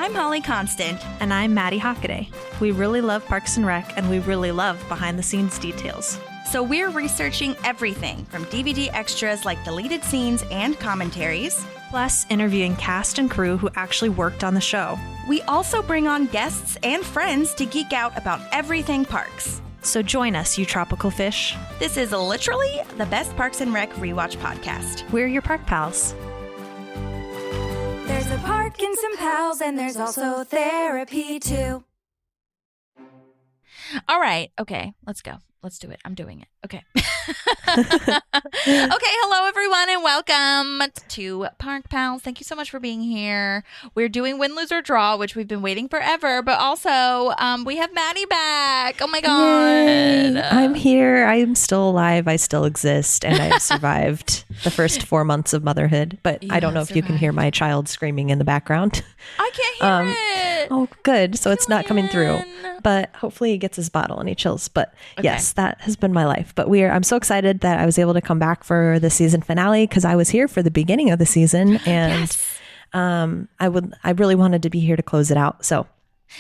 I'm Holly Constant. And I'm Madi Maxxxx. We really love Parks and Rec, and we really love behind-the-scenes details. So we're researching everything from DVD extras like deleted scenes and commentaries, plus interviewing cast and crew who actually worked on the show. We also bring on guests and friends to geek out about everything parks. So join us, you tropical fish. This is literally the best Parks and Rec rewatch podcast. We're your park pals. There's a park and some pals, and there's also therapy too. All right. Okay, let's go. Let's do it. I'm doing it. Okay. Okay. Hello, everyone, and welcome to Park Pals. Thank you so much for being here. We're doing Win, Lose, or Draw, which we've been waiting forever, but also we have Madi back. Oh, my God. Yay. I'm here. I'm still alive. I still exist, and I have survived the first 4 months of motherhood, but I don't know if you can hear my child screaming in the background. I can't hear it. Oh, good. So it's not coming through, but hopefully he gets his bottle and he chills. But yes, that has been my life. But I'm so excited that I was able to come back for the season finale because I was here for the beginning of the season, and I really wanted to be here to close it out. So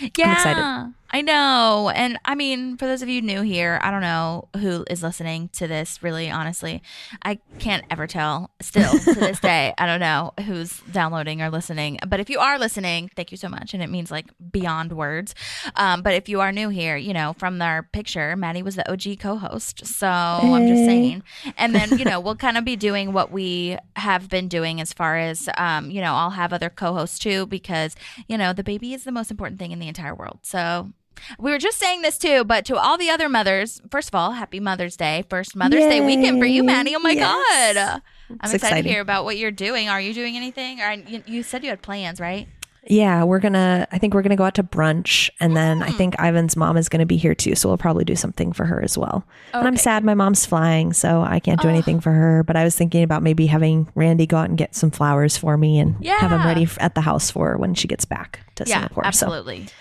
I'm excited. I know. And I mean, for those of you new here, I don't know who is listening to this, really, honestly. I can't ever tell still to this day. I don't know who's downloading or listening. But if you are listening, thank you so much. And it means like beyond words. But if you are new here, you know, from our picture, Madi was the OG co-host. So I'm just saying. And then, you know, we'll kind of be doing what we have been doing as far as, you know, I'll have other co-hosts too, because, you know, the baby is the most important thing in the entire world. So we were just saying this too, but to all the other mothers, first of all, happy Mother's Day. First Mother's Day weekend for you, Madi. Oh my God. I'm excited to hear about what you're doing. Are you doing anything? Or you said you had plans, right? Yeah, I think we're going to go out to brunch, and then I think Ivan's mom is going to be here too. So we'll probably do something for her as well. Okay. And I'm sad my mom's flying, so I can't do anything for her, but I was thinking about maybe having Randy go out and get some flowers for me and have them ready at the house for her when she gets back to Singapore. Absolutely. So.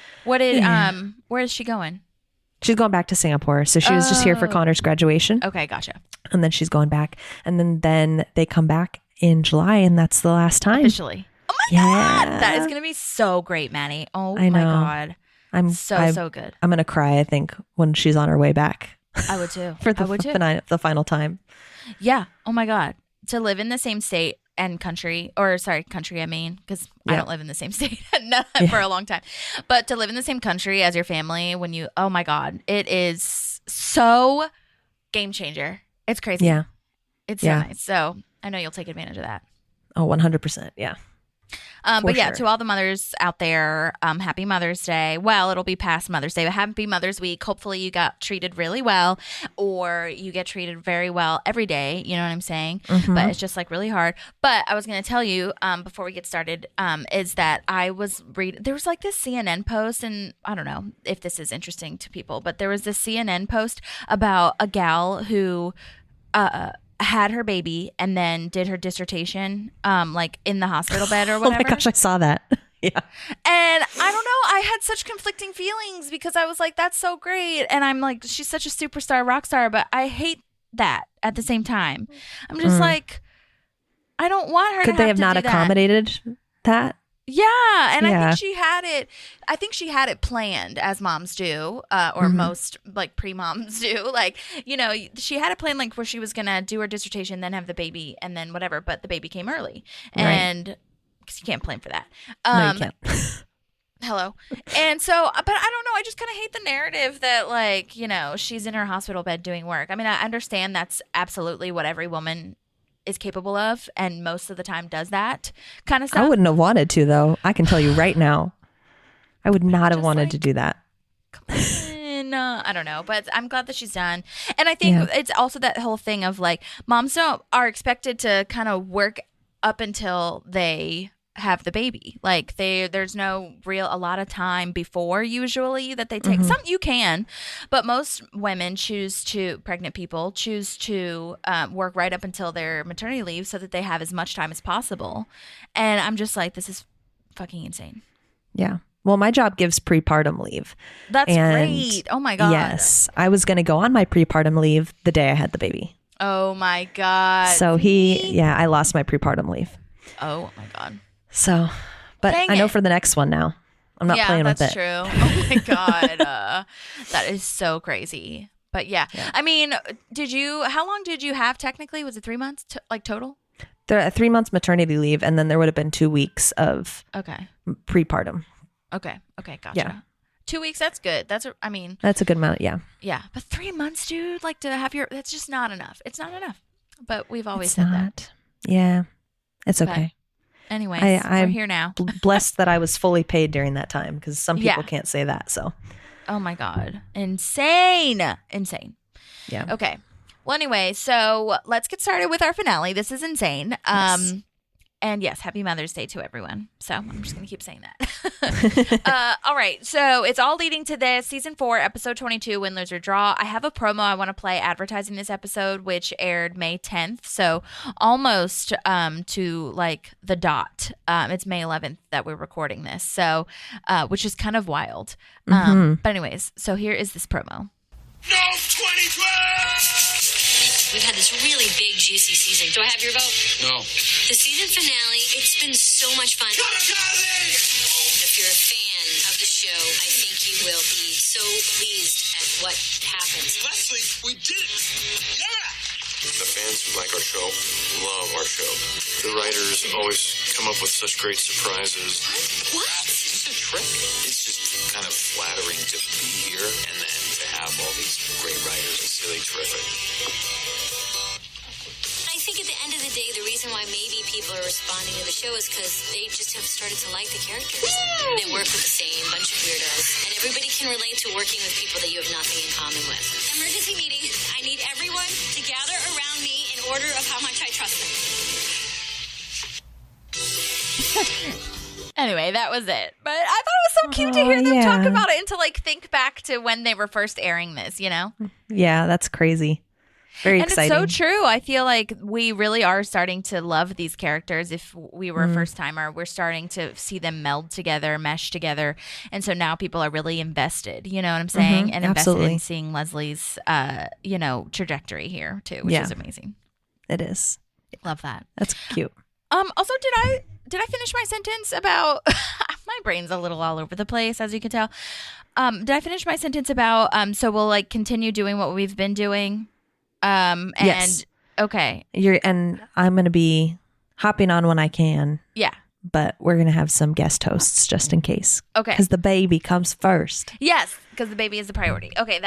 Where is she going? She's going back to Singapore. So she was just here for Connor's graduation. Okay, gotcha. And then she's going back. And then they come back in July, and that's the last time. Officially. Oh my God. That is going to be so great, Madi. Oh my God. I'm so good. I'm going to cry, I think, when she's on her way back. I would too. For the final time. Yeah. Oh my God. To live in the same state and country, I mean, because I don't live in the same state for a long time, but to live in the same country as your family oh my God, it is so game changer. It's crazy. Yeah. It's so nice. So I know you'll take advantage of that. Oh, 100%. Yeah. But yeah, to all the mothers out there, happy Mother's Day. Well, it'll be past Mother's Day, but happy Mother's Week. Hopefully you got treated really well, or you get treated very well every day. You know what I'm saying? Mm-hmm. But it's just like really hard. But I was going to tell you before we get started is that I was reading, there was like this CNN post, and I don't know if this is interesting to people, but there was this CNN post about a gal who had her baby and then did her dissertation like in the hospital bed or whatever. Oh my gosh, I saw that. Yeah. And I don't know, I had such conflicting feelings because I was like, that's so great. And I'm like, she's such a superstar, rock star, but I hate that at the same time. I'm just like, I don't want her to have to do that. Could they have not accommodated that? Yeah, and I think she had it planned, as moms do, or most like pre-moms do. Like, you know, she had it planned like where she was gonna do her dissertation, then have the baby, and then whatever. But the baby came early, and because you can't plan for that. No, you can't. Hello. And so, but I don't know. I just kind of hate the narrative that, like, you know, she's in her hospital bed doing work. I mean, I understand that's absolutely what every woman is capable of, and most of the time does that kind of stuff. I wouldn't have wanted to, though. I can tell you right now, I would not have wanted to do that. Come on. I don't know, but I'm glad that she's done. And I think it's also that whole thing of like, moms are expected to kind of work up until they have the baby. Like there's no a lot of time before usually that they take. Some you can, but most women pregnant people choose to work right up until their maternity leave so that they have as much time as possible. And I'm just like, this is fucking insane. Yeah. Well, my job gives prepartum leave. That's great. Oh my God. Yes. I was going to go on my prepartum leave the day I had the baby. Oh my God. So I lost my prepartum leave. Oh my God. So, but I know for the next one now. I'm not playing with it. True. Oh my God. That is so crazy. But yeah. I mean, how long did you have technically? Was it 3 months total? They're at 3 months maternity leave, and then there would have been 2 weeks of prepartum. Okay. Gotcha. Yeah. 2 weeks, that's good. That's a good amount, yeah. Yeah. But 3 months, dude, like to have that's just not enough. It's not enough. But we've always said that. Yeah. It's okay. But anyways, we're here now. Blessed that I was fully paid during that time, because some people can't say that, so. Oh my God. Insane. Yeah. Okay. Well, anyway, so let's get started with our finale. This is insane. Yes. And yes, happy Mother's Day to everyone. So I'm just going to keep saying that. All right. So it's all leading to this season 4, episode 22, Win, Lose, or Draw. I have a promo I want to play advertising this episode, which aired May 10th. So almost to like the dot. It's May 11th that we're recording this. So, which is kind of wild. But anyways, so here is this promo. No 2012! We've had this really big, juicy season. Do I have your vote? No. The season finale, it's been so much fun. If you're a fan of the show, I think you will be so pleased at what happens. Leslie, we did it! Yeah! The fans who like our show love our show. The writers always come up with such great surprises. What? It's a trick. It's just kind of flattering to be here and then to have all these great writers. It's really terrific. I think at the end of the day, the reason why maybe people are responding to the show is because they just have started to like the characters. They work with the same bunch of weirdos, and everybody can relate to working with people that you have nothing in common with. Emergency meeting. I need everyone to gather around me in order of how much I trust them. Anyway, that was it. But I thought it was so cute to hear them talk about it and to like think back to when they were first airing this, you know? Yeah, that's crazy. Very exciting. And it's so true. I feel like we really are starting to love these characters. If we were a first timer, we're starting to see them meld together, mesh together. And so now people are really invested, you know what I'm saying? And invested in seeing Leslie's, trajectory here too, which is amazing. It is. Love that. That's cute. Also, did I finish my sentence about my brain's a little all over the place, as you can tell. Did I finish my sentence about so we'll like continue doing what we've been doing? Yes. Okay. And I'm going to be hopping on when I can. Yeah. But we're going to have some guest hosts just in case. Okay. Because the baby comes first. Yes, because the baby is the priority. Okay,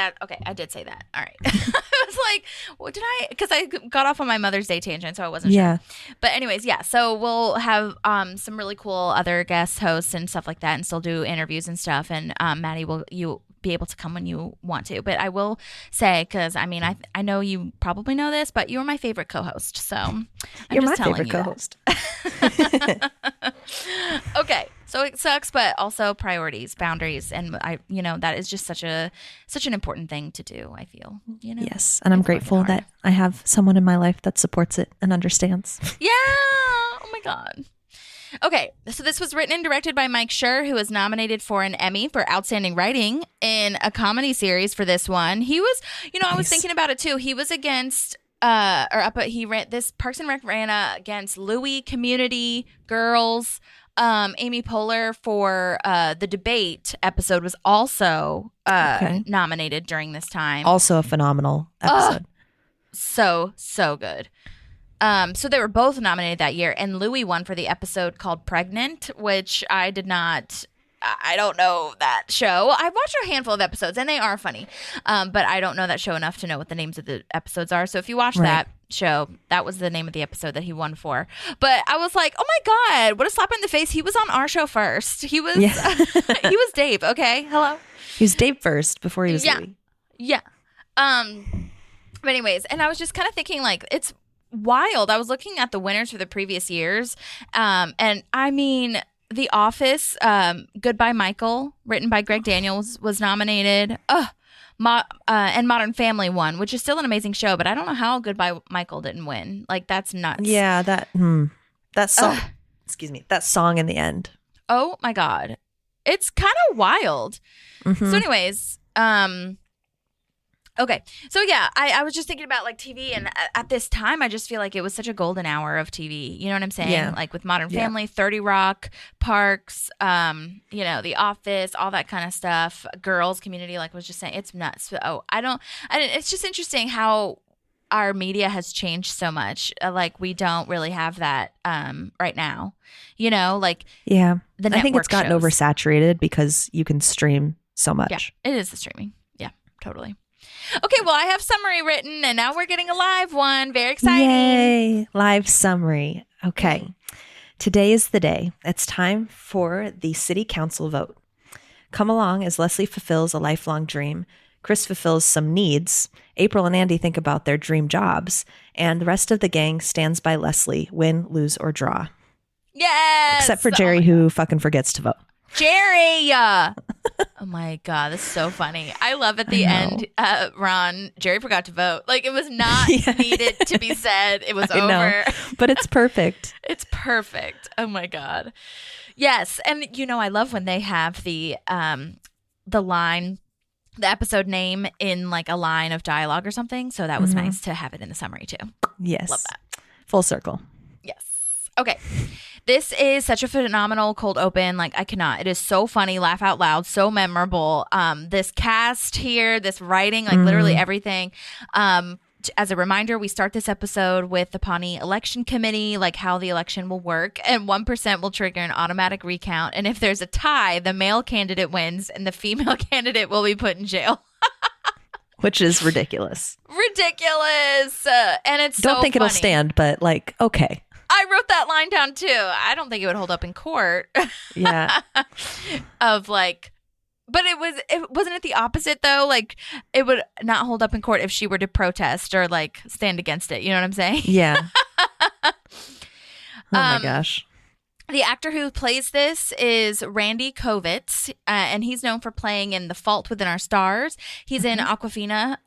I did say that. All right. I was like, what did I? Because I got off on my Mother's Day tangent, so I wasn't sure. But anyways, yeah. So we'll have some really cool other guest hosts and stuff like that, and still do interviews and stuff. And Maddie, you'll be able to come when you want to. But I will say, because I mean, I know you probably know this, but you're my favorite co-host. So you're my favorite co-host. Okay, so it sucks, but also priorities, boundaries, and that is just such an important thing to do. I feel, Yes, and I'm grateful that I have someone in my life that supports it and understands. Yeah. Oh my God. Okay, so this was written and directed by Mike Schur, who was nominated for an Emmy for Outstanding Writing in a Comedy Series for this one. He was, I was thinking about it too. He was against, he ran this Parks and Rec ran against Louie, Community, Girls. Amy Poehler for the debate episode was also nominated during this time. Also a phenomenal episode. So good. So they were both nominated that year, and Louis won for the episode called Pregnant, which I don't know that show. I've watched a handful of episodes, and they are funny, but I don't know that show enough to know what the names of the episodes are. So if you watch that show, that was the name of the episode that he won for. But I was like, oh my God, what a slap in the face. He was on our show first. He was he was Dave, okay? Hello? He was Dave first before he was Louis. Yeah. But anyways, and I was just kind of thinking, like, it's wild. I was looking at the winners for the previous years, and I mean, The Office, Goodbye Michael, written by Greg Daniels, was nominated. And Modern Family won, which is still an amazing show, but I don't know how Goodbye Michael didn't win. Like, that's nuts. Yeah, that song. Excuse me, that song in the end. Oh my God, it's kind of wild. So, anyways, Okay. So yeah, I was just thinking about like TV, and at this time I just feel like it was such a golden hour of TV. You know what I'm saying? Yeah. Like with Modern Family, 30 Rock, Parks, The Office, all that kind of stuff. Girls, Community, like I was just saying, it's nuts. So it's just interesting how our media has changed so much. Like we don't really have that right now. Like Yeah. the I think network it's gotten shows. oversaturated because you can stream so much. Yeah, it is the streaming. Yeah, totally. Okay, well, I have summary written, and now we're getting a live one. Very exciting. Yay! Live summary. Okay. Today is the day. It's time for the city council vote. Come along as Leslie fulfills a lifelong dream. Chris fulfills some needs. April and Andy think about their dream jobs. And the rest of the gang stands by Leslie, win, lose, or draw. Yes! Except for Jerry, who fucking forgets to vote. Jerry! Oh my God, that's so funny. I love at the end, Ron, Jerry forgot to vote. Like it was not needed to be said. It was over. Know, but it's perfect. It's perfect. Oh my God. Yes. And I love when they have the line, the episode name in like a line of dialogue or something. So that was nice to have it in the summary too. Yes. Love that. Full circle. Yes. Okay. This is such a phenomenal cold open. Like I cannot. It is so funny, laugh out loud, so memorable. This cast here, this writing, like literally everything. As a reminder, we start this episode with the Pawnee Election Committee, like how the election will work, and 1% will trigger an automatic recount. And if there's a tie, the male candidate wins and the female candidate will be put in jail. Which is ridiculous. Ridiculous. And it's Don't so think it'll funny. stand, but like, okay. I wrote that line down too. I don't think it would hold up in court. Yeah. Of like, but wasn't it the opposite though? Like it would not hold up in court if she were to protest or like stand against it. You know what I'm saying? Yeah. Oh my gosh. The actor who plays this is Randy Kovitz, and he's known for playing in The Fault Within Our Stars. He's in Aquafina.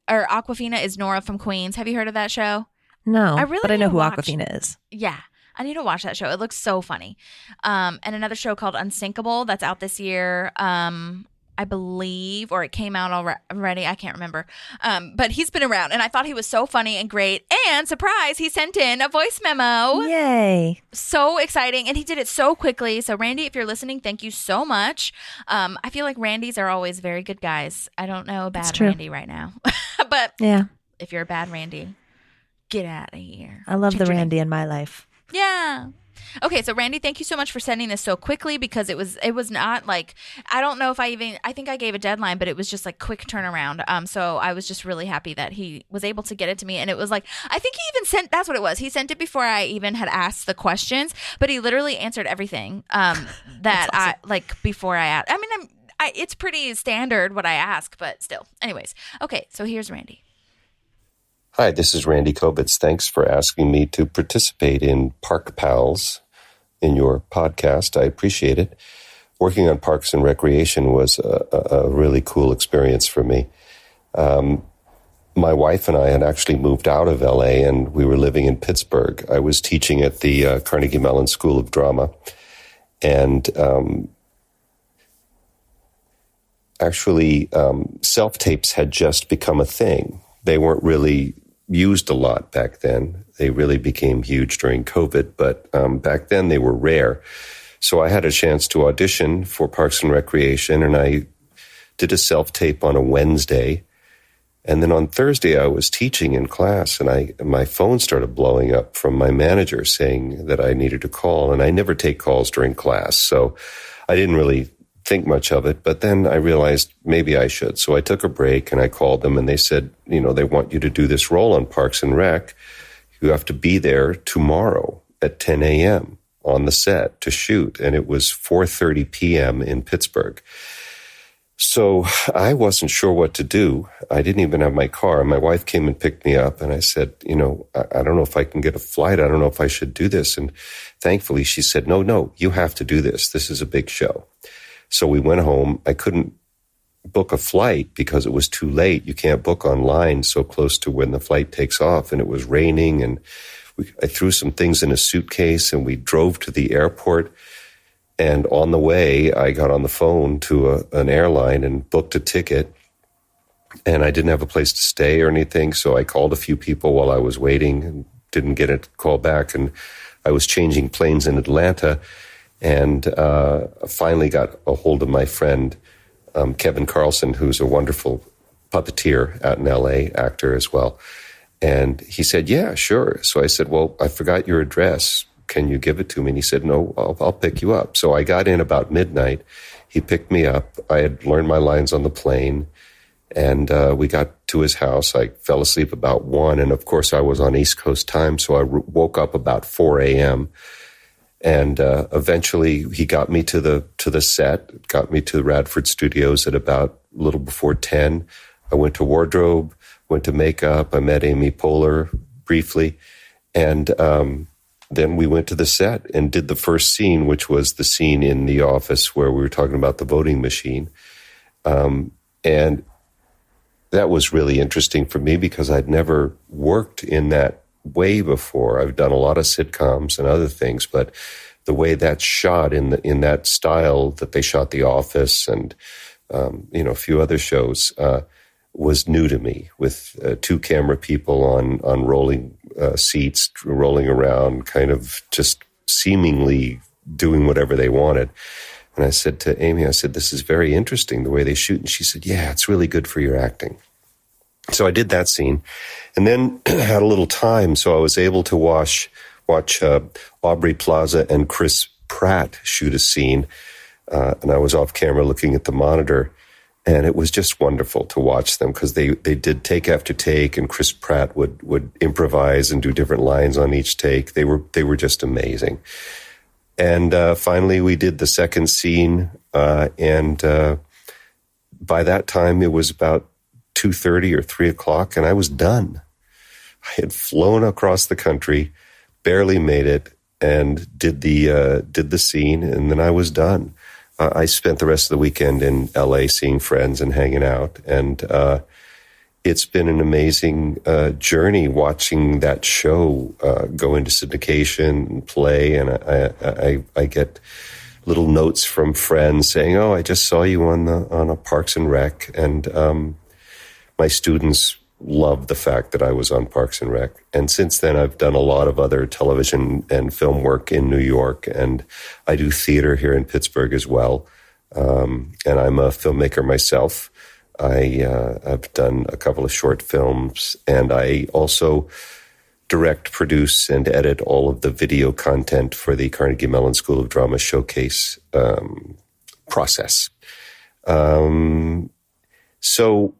Aquafina is Nora from Queens. Have you heard of that show? No, I really but I know need to who watch- Aquafina is. Yeah. I need to watch that show. It looks so funny. And another show called Unsinkable that's out this year, I believe, or it came out already. I can't remember. But he's been around, and I thought he was so funny and great. And surprise, he sent in a voice memo. Yay. So exciting. And he did it so quickly. So Randy, if you're listening, thank you so much. I feel like Randys are always very good guys. I don't know a bad Randy right now. But yeah, if you're a bad Randy, get out of here. I love Change the your name. Randy in my life. Yeah. Okay, so Randy, thank you so much for sending this so quickly, because it was not like, I don't know if I think I gave a deadline, but it was just like quick turnaround. So I was just really happy that he was able to get it to me. And it was like, I think he even sent, that's what it was. He sent it before I even had asked the questions, but he literally answered everything that awesome. Before I asked. I mean, it's pretty standard what I ask, but still. Anyways, okay, so here's Randy. Hi, this is Randy Kovitz. Thanks for asking me to participate in Park Pals in your podcast. I appreciate it. Working on Parks and Recreation was a really cool experience for me. My wife and I had actually moved out of LA, and we were living in Pittsburgh. I was teaching at the Carnegie Mellon School of Drama, and self-tapes had just become a thing. They weren't really used a lot back then. They really became huge during COVID, but back then they were rare. So I had a chance to audition for Parks and Recreation, and I did a self-tape on a Wednesday. And then on Thursday, I was teaching in class, and my phone started blowing up from my manager saying that I needed to call, and I never take calls during class. So I didn't really think much of it, but then I realized maybe I should. So I took a break and I called them, and they said, they want you to do this role on Parks and Rec. You have to be there tomorrow at 10 a.m. on the set to shoot. And it was 4:30 p.m. in Pittsburgh. So I wasn't sure what to do. I didn't even have my car. My wife came and picked me up, and I said, I don't know if I can get a flight. I don't know if I should do this. And thankfully she said, no, you have to do this. This is a big show. So we went home. I couldn't book a flight because it was too late. You can't book online so close to when the flight takes off. And it was raining, and I threw some things in a suitcase, and we drove to the airport. And on the way, I got on the phone to an airline and booked a ticket. and I didn't have a place to stay or anything. So I called a few people while I was waiting and didn't get a call back. And I was changing planes in Atlanta, and finally got a hold of my friend, Kevin Carlson, who's a wonderful puppeteer out in LA, actor as well. And he said, yeah, sure. So I said, well, I forgot your address. Can you give it to me? And he said, no, I'll pick you up. So I got in about midnight. He picked me up. I had learned my lines on the plane, and we got to his house. I fell asleep about 1. And of course I was on East Coast time. So I woke up about 4 a.m. And eventually he got me to the set, got me to the Radford Studios at about a little before 10. I went to wardrobe, went to makeup. I met Amy Poehler briefly. And then we went to the set and did the first scene, which was the scene in the office where we were talking about the voting machine. And that was really interesting for me because I'd never worked in that way before. I've done a lot of sitcoms and other things, but the way that's shot in that style that they shot The Office and a few other shows was new to me, with 2 camera people on rolling seats, rolling around, kind of just seemingly doing whatever they wanted. And I said to Amy, this is very interesting the way they shoot. And she said, yeah, it's really good for your acting. So I did that scene, and then had a little time, so I was able to watch Aubrey Plaza and Chris Pratt shoot a scene, and I was off camera looking at the monitor, and it was just wonderful to watch them because they did take after take, and Chris Pratt would improvise and do different lines on each take. They were just amazing. And finally, we did the second scene, and by that time it was about 2:30 or 3 o'clock, and I was done. I had flown across the country, barely made it, and did the scene, and then I was done. I spent the rest of the weekend in LA seeing friends and hanging out, and it's been an amazing journey watching that show go into syndication and play, and I get little notes from friends saying, "Oh, I just saw you on a Parks and Rec," and my students love the fact that I was on Parks and Rec. And since then, I've done a lot of other television and film work in New York, and I do theater here in Pittsburgh as well. And I'm a filmmaker myself. I've done a couple of short films, and I also direct, produce, and edit all of the video content for the Carnegie Mellon School of Drama Showcase process. So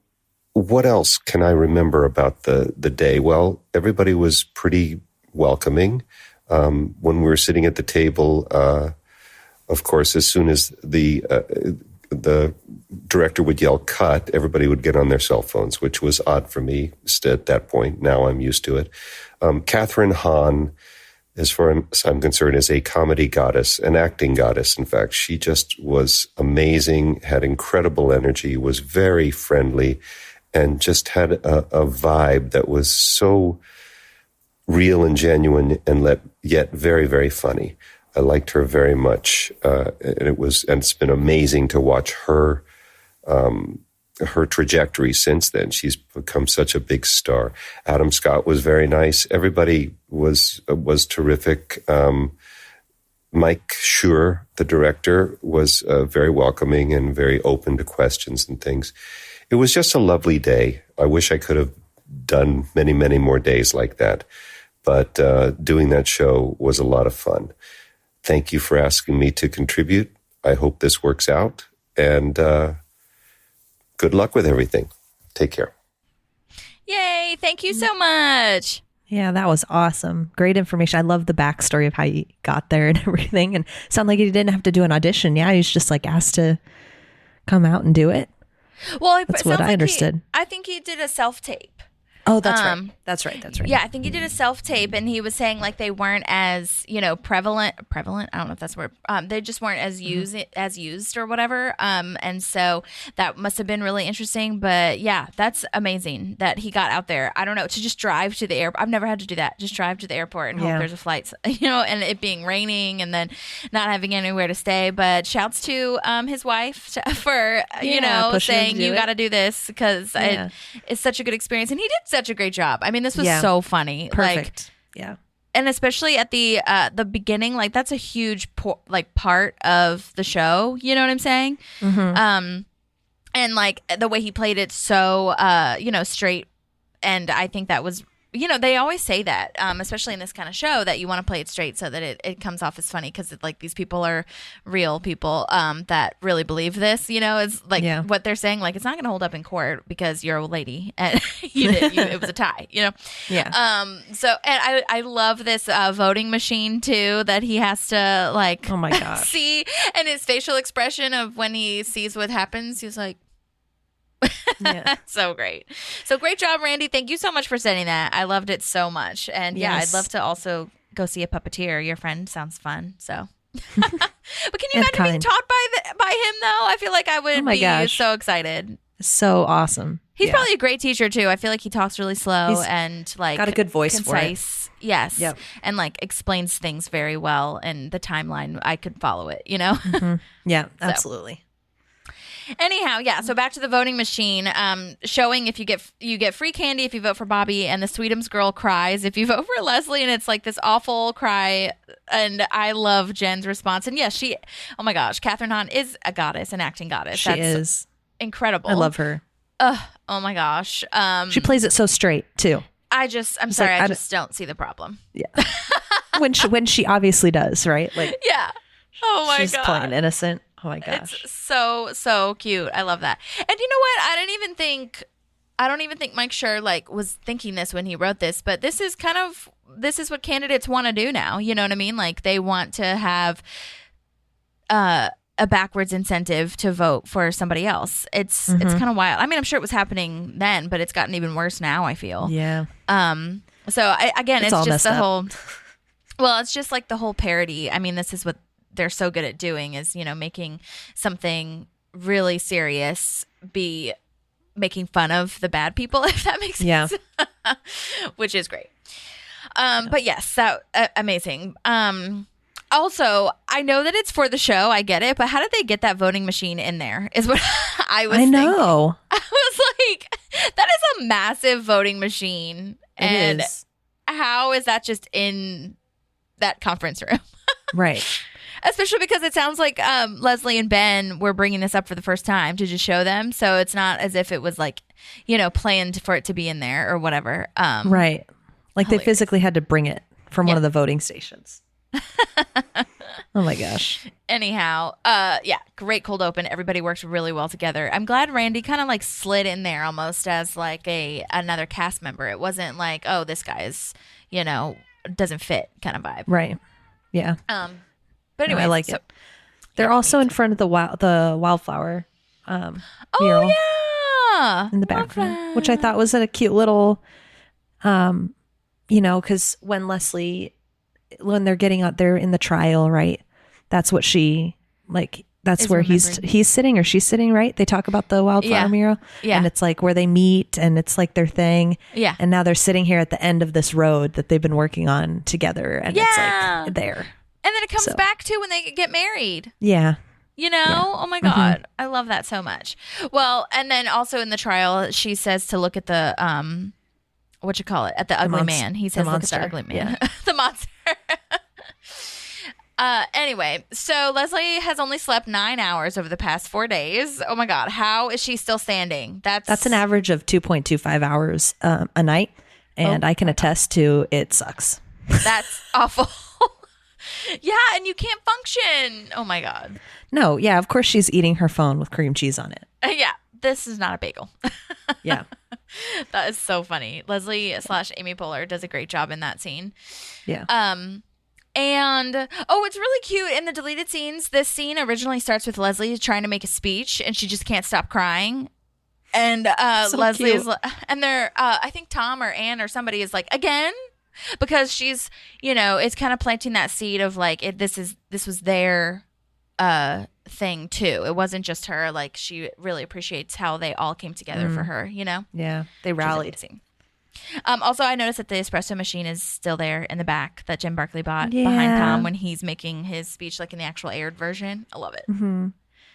what else can I remember about the day? Well, everybody was pretty welcoming. When we were sitting at the table, of course, as soon as the director would yell cut, everybody would get on their cell phones, which was odd for me at that point. Now I'm used to it. Catherine Hahn, as far as I'm concerned, is a comedy goddess, an acting goddess. In fact, she just was amazing, had incredible energy, was very friendly, and just had a vibe that was so real and genuine and yet very, very funny. I liked her very much. And it's been amazing to watch her trajectory since then. She's become such a big star. Adam Scott was very nice. Everybody was terrific. Mike Schur, the director, was very welcoming and very open to questions and things. It was just a lovely day. I wish I could have done many, many more days like that. But doing that show was a lot of fun. Thank you for asking me to contribute. I hope this works out. And good luck with everything. Take care. Yay. Thank you so much. Yeah, that was awesome. Great information. I love the backstory of how you got there and everything. And sound like you didn't have to do an audition. Yeah, he was just like asked to come out and do it. Well, that's what I understood. I think he did a self-tape. Oh, that's right. That's right. Yeah, I think he did a self-tape, and he was saying like they weren't as, prevalent. I don't know if that's the word. They just weren't as used or whatever. And so that must have been really interesting. But yeah, that's amazing that he got out there. I don't know, to just drive to the airport. I've never had to do that. Just drive to the airport and hope there's a flight, and it being raining and then not having anywhere to stay. But shouts to his wife for saying you got to do this because it's such a good experience, and he did such a great job. I mean, this was so funny. Perfect. And especially at the beginning, like that's a huge part of the show. You know what I'm saying? Mm-hmm. And like the way he played it so straight, and I think that was. They always say that, especially in this kind of show, that you want to play it straight so that it comes off as funny because like these people are real people that really believe this. It's like what they're saying. Like it's not going to hold up in court because you're a lady and it was a tie. Yeah. So and I love this voting machine too that he has to like. Oh my gosh. See, and his facial expression of when he sees what happens, he's like. So great. So great job, Randy. Thank you so much for sending that. I loved it so much. And I'd love to also go see a puppeteer. Your friend sounds fun. So, but can you imagine being taught by him though? I feel like I would be so excited. So awesome. He's probably a great teacher too. I feel like he talks really slow and like got a good voice concise. For it. Yes. Yep. And like explains things very well, and the timeline I could follow it. Mm-hmm. Yeah, absolutely. Anyhow, so back to the voting machine, showing if you get free candy if you vote for Bobby, and the Sweetums girl cries if you vote for Leslie, and it's like this awful cry, and I love Jen's response. And yes, oh my gosh, Catherine Hahn is a goddess, an acting goddess. She is incredible. I love her. Oh my gosh. She plays it so straight too. I'm sorry, I just don't see the problem. Yeah. when she obviously does, right? Like oh my god, she's playing innocent. Oh my gosh. It's so cute. I love that. And you know what? I don't even think Mike Schur like was thinking this when he wrote this, but this is what candidates want to do now. You know what I mean? Like they want to have a backwards incentive to vote for somebody else. It's kind of wild. I mean, I'm sure it was happening then, but it's gotten even worse now, I feel. Yeah. So it's all just the up. whole well, it's just like the whole parody. I mean, this is what they're so good at doing is, making something really serious be making fun of the bad people, if that makes sense. Yeah. Which is great. But yes, that amazing. Also, I know that it's for the show. I get it. But how did they get that voting machine in there is what I was thinking. Know. I was like, that is a massive voting machine. It is. How is that just in that conference room? Right. Especially because it sounds like Leslie and Ben were bringing this up for the first time to just show them. So it's not as if it was like, planned for it to be in there or whatever. Right. Like hilarious. They physically had to bring it from one of the voting stations. Oh my gosh. Anyhow, great cold open. Everybody worked really well together. I'm glad Randy kind of like slid in there almost as like another cast member. It wasn't like, oh, this guy is, doesn't fit kind of vibe. Right. Yeah. But anyway, I like it. They're also in front of the wildflower mural. Yeah, in the background, which I thought was a cute little, because when they're getting out there in the trial, right? That's what she like. That's where he's sitting or she's sitting, right? They talk about the wildflower mural, and it's like where they meet, and it's like their thing. Yeah, and now they're sitting here at the end of this road that they've been working on together, and it's like there. And then it comes back to when they get married. Yeah. Oh my God. I love that so much. Well, and then also in the trial, she says to look at the, at the ugly man. He says, look at the ugly man. Yeah. The monster. Anyway, so Leslie has only slept 9 hours over the past 4 days. Oh my God. How is she still standing? That's an average of 2.25 hours a night. And I can attest to it sucks. That's awful. Yeah, and you can't function. Oh my God. No, yeah, of course she's eating her phone with cream cheese on it. Yeah, this is not a bagel. Yeah. That is so funny. Leslie / Amy Poehler does a great job in that scene. Yeah. And it's really cute in the deleted scenes. This scene originally starts with Leslie trying to make a speech and she just can't stop crying. And So Leslie's, cute. and they're, I think Tom or Ann or somebody is like, again? Because she's, it's kind of planting that seed of like, this was their thing too. It wasn't just her. Like, she really appreciates how they all came together for her, Yeah, they Which is rallied. amazing. Also, I noticed that the espresso machine is still there in the back that Jim Barkley bought behind Tom when he's making his speech, like in the actual aired version. I love it.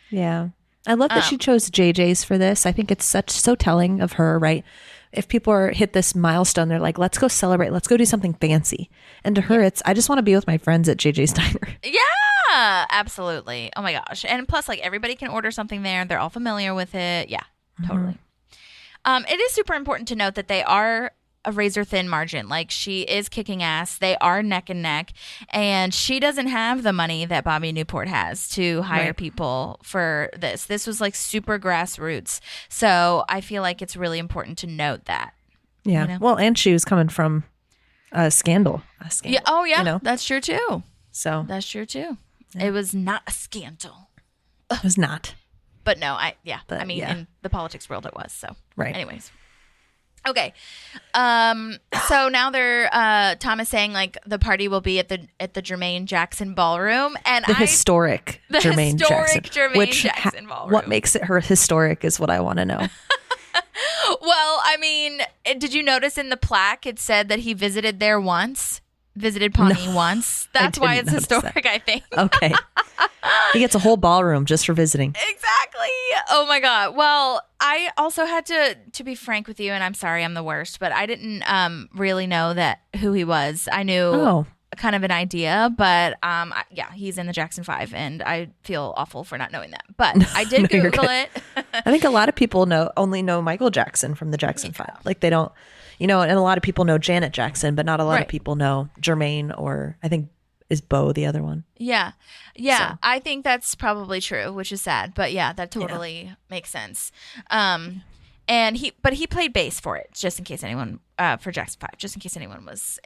Yeah. I love that she chose JJ's for this. I think it's so telling of her, right? If people hit this milestone, they're like, let's go celebrate. Let's go do something fancy. And to her, it's, I just want to be with my friends at JJ's Diner. Yeah, absolutely. Oh my gosh. And plus, like, everybody can order something there. They're all familiar with it. Yeah, totally. It is super important to note that they are a razor thin margin. Like, she is kicking ass. They are neck and neck. And she doesn't have the money that Bobby Newport has to hire people for this. This was like super grassroots. So I feel like it's really important to note that. Yeah. Well, and she was coming from a scandal. Yeah. Oh, yeah. That's true, too. So That's true, too. Yeah. It was not a scandal. it was not. But no, But, in the politics world it was. So, right. Anyways. Okay. So now Tom is saying like the party will be at the Jermaine Jackson ballroom, and The historic Jermaine Jackson ballroom. What makes it her historic is what I want to know. Well, I mean, did you notice in the plaque it said that he visited Pawnee once? That's why it's historic, I think. Okay. He gets a whole ballroom just for visiting. Exactly. Oh my God. Well, I also had to be frank with you, and I'm sorry, I'm the worst, but I didn't really know who he was. I knew kind of an idea, but he's in the Jackson 5, and I feel awful for not knowing that. But I did Google it. I think a lot of people only know Michael Jackson from the Jackson 5. Like, they don't, and a lot of people know Janet Jackson, but not a lot of people know Jermaine, or I think is Bo the other one. Yeah. So. I think that's probably true, which is sad. But yeah, that totally makes sense. And he played bass for it, just in case anyone, for Jackson 5, just in case anyone was,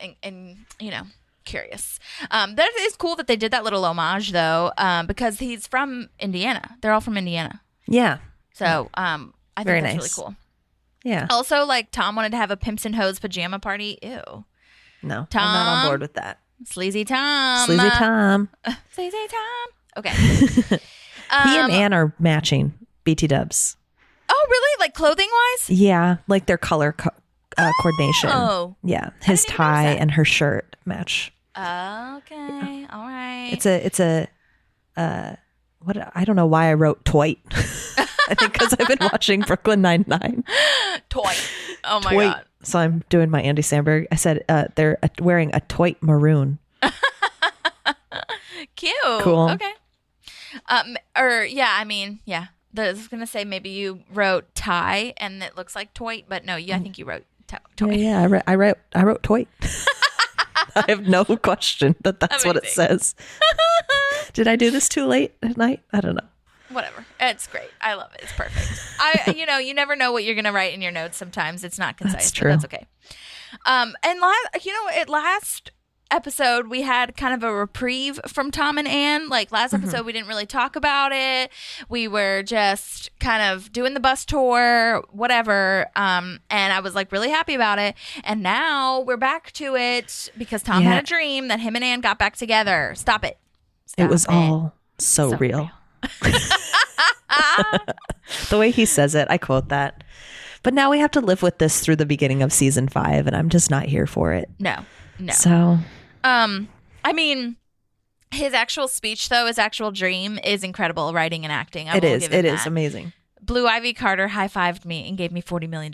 curious. That is cool that they did that little homage, though, because he's from Indiana. They're all from Indiana. Yeah. So I think Very that's nice. really cool. Yeah. Also, like, Tom wanted to have a Pimps and Hoes pajama party. Ew. No, Tom. I'm not on board with that. Sleazy Tom. Sleazy Tom. Sleazy Tom. Okay. He and Ann are matching BT dubs. Oh, really? Like, clothing wise? Yeah, like their color coordination. Oh. Yeah, his tie and her shirt match. Okay. All right. It's a what, I don't know why I wrote toit. I think because I've been watching Brooklyn Nine-Nine. Toy. Oh my Toit. God. So I'm doing my Andy Samberg. I said they're wearing a toit maroon. Cute. Cool. Okay. I was gonna say maybe you wrote tie and it looks like toy, but no, I think you wrote toy. Yeah, I wrote toit. I have no question that's what it says. Did I do this too late at night? I don't know. Whatever. It's great. I love it. It's perfect. You never know what you're going to write in your notes. Sometimes it's not concise. That's true. But that's okay. At last episode, we had kind of a reprieve from Tom and Ann. Like, last episode, we didn't really talk about it. We were just kind of doing the bus tour, whatever. And I was like really happy about it. And now we're back to it because Tom had a dream that him and Ann got back together. Stop it. It was all so real. The way he says it, I quote that. But now we have to live with this through the beginning of season 5, and I'm just not here for it. No. So, I mean, his actual speech, though, his actual dream is incredible writing and acting. It is amazing. Blue Ivy Carter high-fived me and gave me $40 million.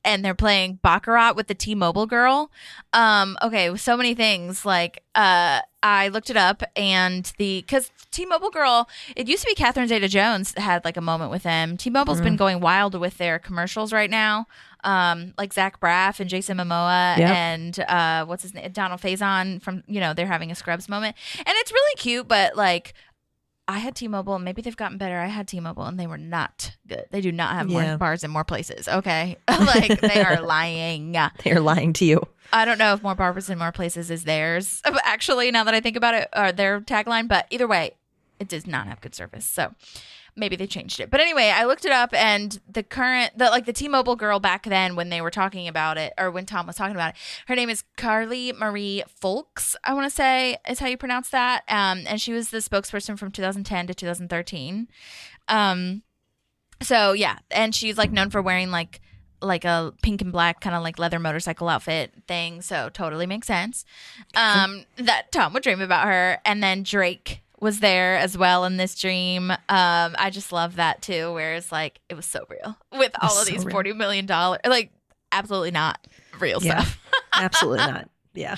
And they're playing Baccarat with the T-Mobile girl. Okay, so many things. Like, I looked it up, and because T-Mobile girl, it used to be Catherine Zeta-Jones had like a moment with them. T-Mobile's been going wild with their commercials right now. Like Zach Braff and Jason Momoa and what's his name, Donald Faison from, they're having a Scrubs moment. And it's really cute, but like, I had T-Mobile, and maybe they've gotten better. I had T-Mobile, and they were not good. They do not have more bars in more places. Okay, like they are lying. They're lying to you. I don't know if more bars in more places is theirs. Actually, now that I think about it, or their tagline. But either way, it does not have good service. So, Maybe they changed it. But anyway, I looked it up, and the T-Mobile girl back then when they were talking about it, or when Tom was talking about it, her name is Carly Marie Folks, I want to say is how you pronounce that. And she was the spokesperson from 2010 to 2013. So yeah, and she's like known for wearing like a pink and black kind of like leather motorcycle outfit thing. So totally makes sense. That Tom would dream about her. And then Drake was there as well in this dream. I just love that too, where it's like it was so real with all of these $40 million, like absolutely not real stuff. Absolutely not. Yeah.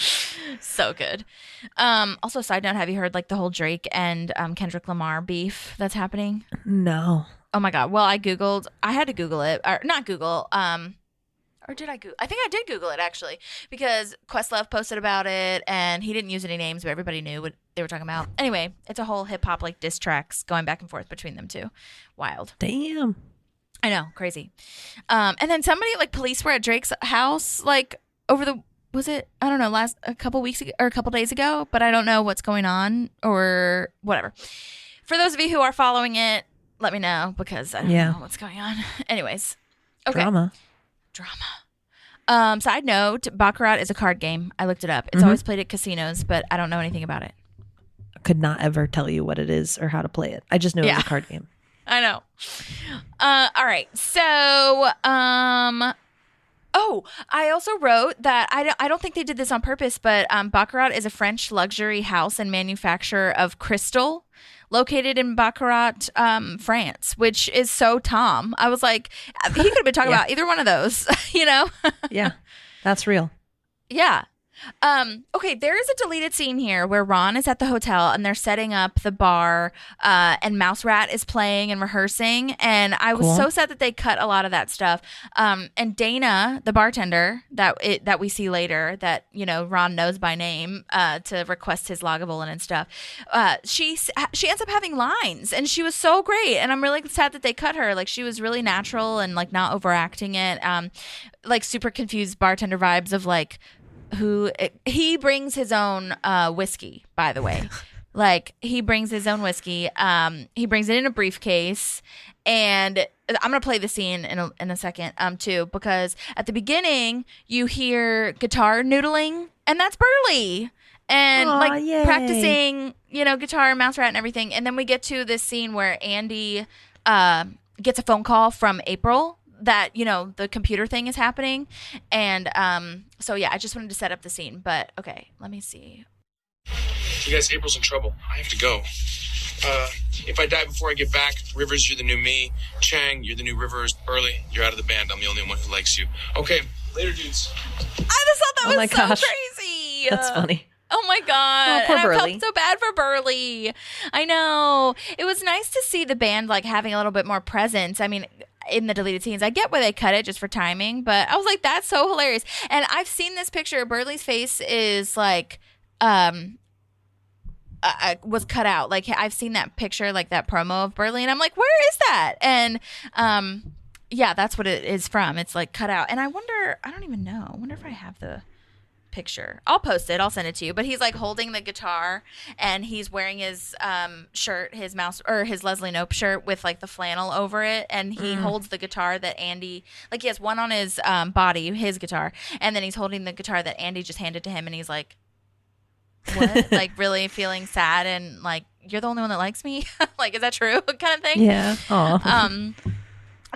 So good. Also, side note, have you heard like the whole Drake and Kendrick Lamar beef that's happening? No. Oh my God. Well, I had to Google it, or not Google, or did I Google? I think I did Google it actually, because Questlove posted about it, and he didn't use any names, but everybody knew what they were talking about. Anyway, it's a whole hip hop like diss tracks going back and forth between them two. Wild. Damn. I know, crazy. And then somebody like police were at Drake's house like was it I don't know a couple weeks ago or a couple days ago, but I don't know what's going on or whatever. For those of you who are following it, let me know, because I don't know what's going on. Anyways, okay. Drama. Side note, Baccarat is a card game. I looked it up. It's always played at casinos, but I don't know anything about it. I could not ever tell you what it is or how to play it. I just know it's a card game. I know. All right. So, I also wrote that I don't think they did this on purpose, but Baccarat is a French luxury house and manufacturer of crystal located in Baccarat, France, which is so Tom. I was like, he could have been talking about either one of those, you know? Yeah, that's real. Yeah. Okay, there is a deleted scene here where Ron is at the hotel and they're setting up the bar, and Mouse Rat is playing and rehearsing, and I was so sad that they cut a lot of that stuff. And Dana, the bartender that we see later, that Ron knows by name, to request his Lagavulin and stuff. She ends up having lines, and she was so great, and I'm really sad that they cut her. Like, she was really natural and like not overacting it. Like super confused bartender vibes of like. He brings his own whiskey, by the way. Like, he brings his own whiskey. He brings it in a briefcase, and I'm gonna play the scene in a second too, because at the beginning you hear guitar noodling, and that's Burley, and practicing guitar and Mouse Rat and everything. And then we get to this scene where Andy gets a phone call from April that the computer thing is happening, and so yeah, I just wanted to set up the scene. But okay, let me see. You guys, April's in trouble. I have to go. If I die before I get back, Rivers, you're the new me. Chang, you're the new Rivers. Burley, you're out of the band. I'm the only one who likes you. Okay, later, dudes. I just thought that was so crazy. That's funny. Oh my God. Oh, poor and I Burley. felt so bad for Burley. I know. It was nice to see the band like having a little bit more presence. I mean, in the deleted scenes, I get why they cut it just for timing, but I was like, that's so hilarious. And I've seen this picture. Burley's face is like, was cut out. Like, I've seen that picture, like that promo of Burley, and I'm like, where is that? And yeah, that's what it is from. It's like cut out. And I don't even know. I wonder if I have the picture. I'll post it. I'll send it to you. But he's like holding the guitar, and he's wearing his shirt, his Leslie Knope shirt with like the flannel over it, and he holds the guitar that Andy, like, he has one on his body, his guitar, and then he's holding the guitar that Andy just handed to him, and he's like, what? Like, really feeling sad and like, you're the only one that likes me. Like, is that true? Kind of thing. Yeah. Aww.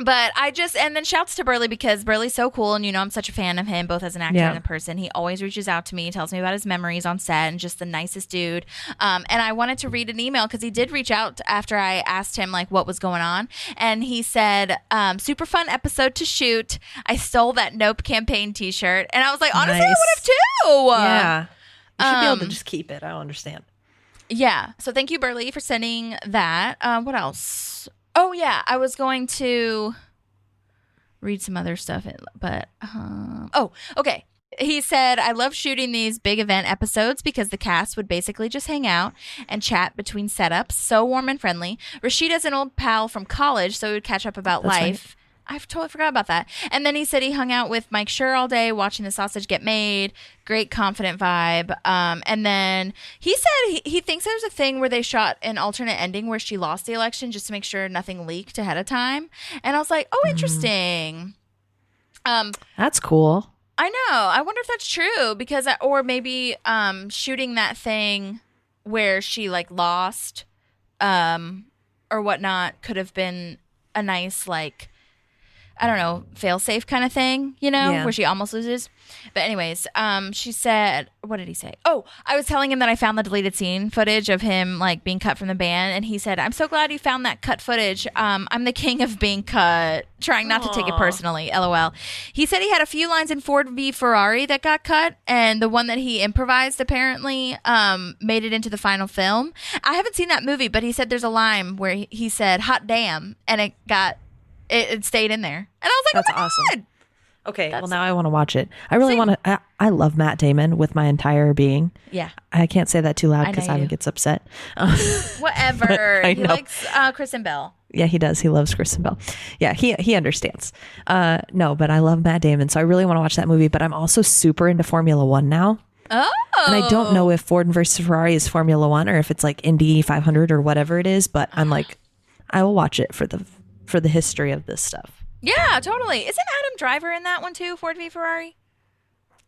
But and then shouts to Burley, because Burley's so cool, and I'm such a fan of him, both as an actor and a person. He always reaches out to me, tells me about his memories on set, and just the nicest dude. And I wanted to read an email, because he did reach out after I asked him like what was going on, and he said, super fun episode to shoot. I stole that Nope campaign t-shirt, and I was like, honestly, I would have too. Yeah, you should be able to just keep it. I don't understand. Yeah, so thank you, Burley, for sending that. What else? Oh, yeah, I was going to read some other stuff, but, okay. He said, I love shooting these big event episodes because the cast would basically just hang out and chat between setups. So warm and friendly. Rashida's an old pal from college, so we would catch up about life. I totally forgot about that. And then he said he hung out with Mike Schur all day watching the sausage get made. Great, confident vibe. And then he said he thinks there's a thing where they shot an alternate ending where she lost the election just to make sure nothing leaked ahead of time. And I was like, oh, interesting. That's cool. I know. I wonder if that's true because, or maybe shooting that thing where she like lost or whatnot could have been a nice like, I don't know, fail-safe kind of thing, you know, where she almost loses. But anyways, she said, what did he say? Oh, I was telling him that I found the deleted scene footage of him like being cut from the band. And he said, I'm so glad you found that cut footage. I'm the king of being cut, trying not to take it personally, LOL. He said he had a few lines in Ford v Ferrari that got cut. And the one that he improvised apparently made it into the final film. I haven't seen that movie, but he said there's a line where he said, hot damn. And it stayed in there. And I was like, that's oh my awesome. God. Okay, well, now I want to watch it. I really want to. I love Matt Damon with my entire being. Yeah. I can't say that too loud because Ivan gets upset. Whatever. He likes Kristen Bell. Yeah, he does. He loves Kristen Bell. Yeah, he understands. No, but I love Matt Damon, so I really want to watch that movie. But I'm also super into Formula One now. Oh. And I don't know if Ford versus Ferrari is Formula One or if it's like Indy 500 or whatever it is. But I'm like, I will watch it for the history of this stuff. Yeah, totally. Isn't Adam Driver in that one too, Ford v Ferrari?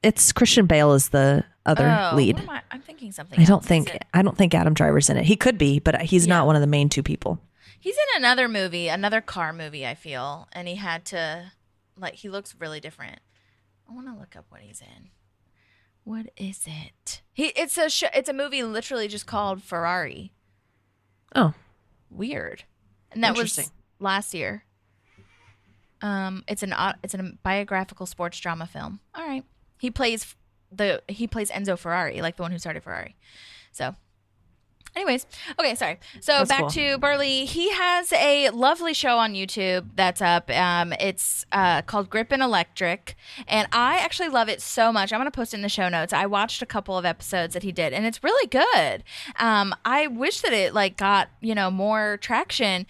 It's Christian Bale is the other lead. I'm thinking something. I don't think Adam Driver's in it. He could be, but he's not one of the main two people. He's in another movie, another car movie, I feel, and he had to he looks really different. I want to look up what he's in. What is it? It's a movie literally just called Ferrari. Oh. Weird. And that was last year. It's a biographical sports drama film. All right. He plays Enzo Ferrari, like the one who started Ferrari. So anyways, okay, sorry. So that's back to Burley. He has a lovely show on YouTube that's up. It's called Grippin' Electric, and I actually love it so much. I'm going to post it in the show notes. I watched a couple of episodes that he did, and it's really good. I wish that it got more traction.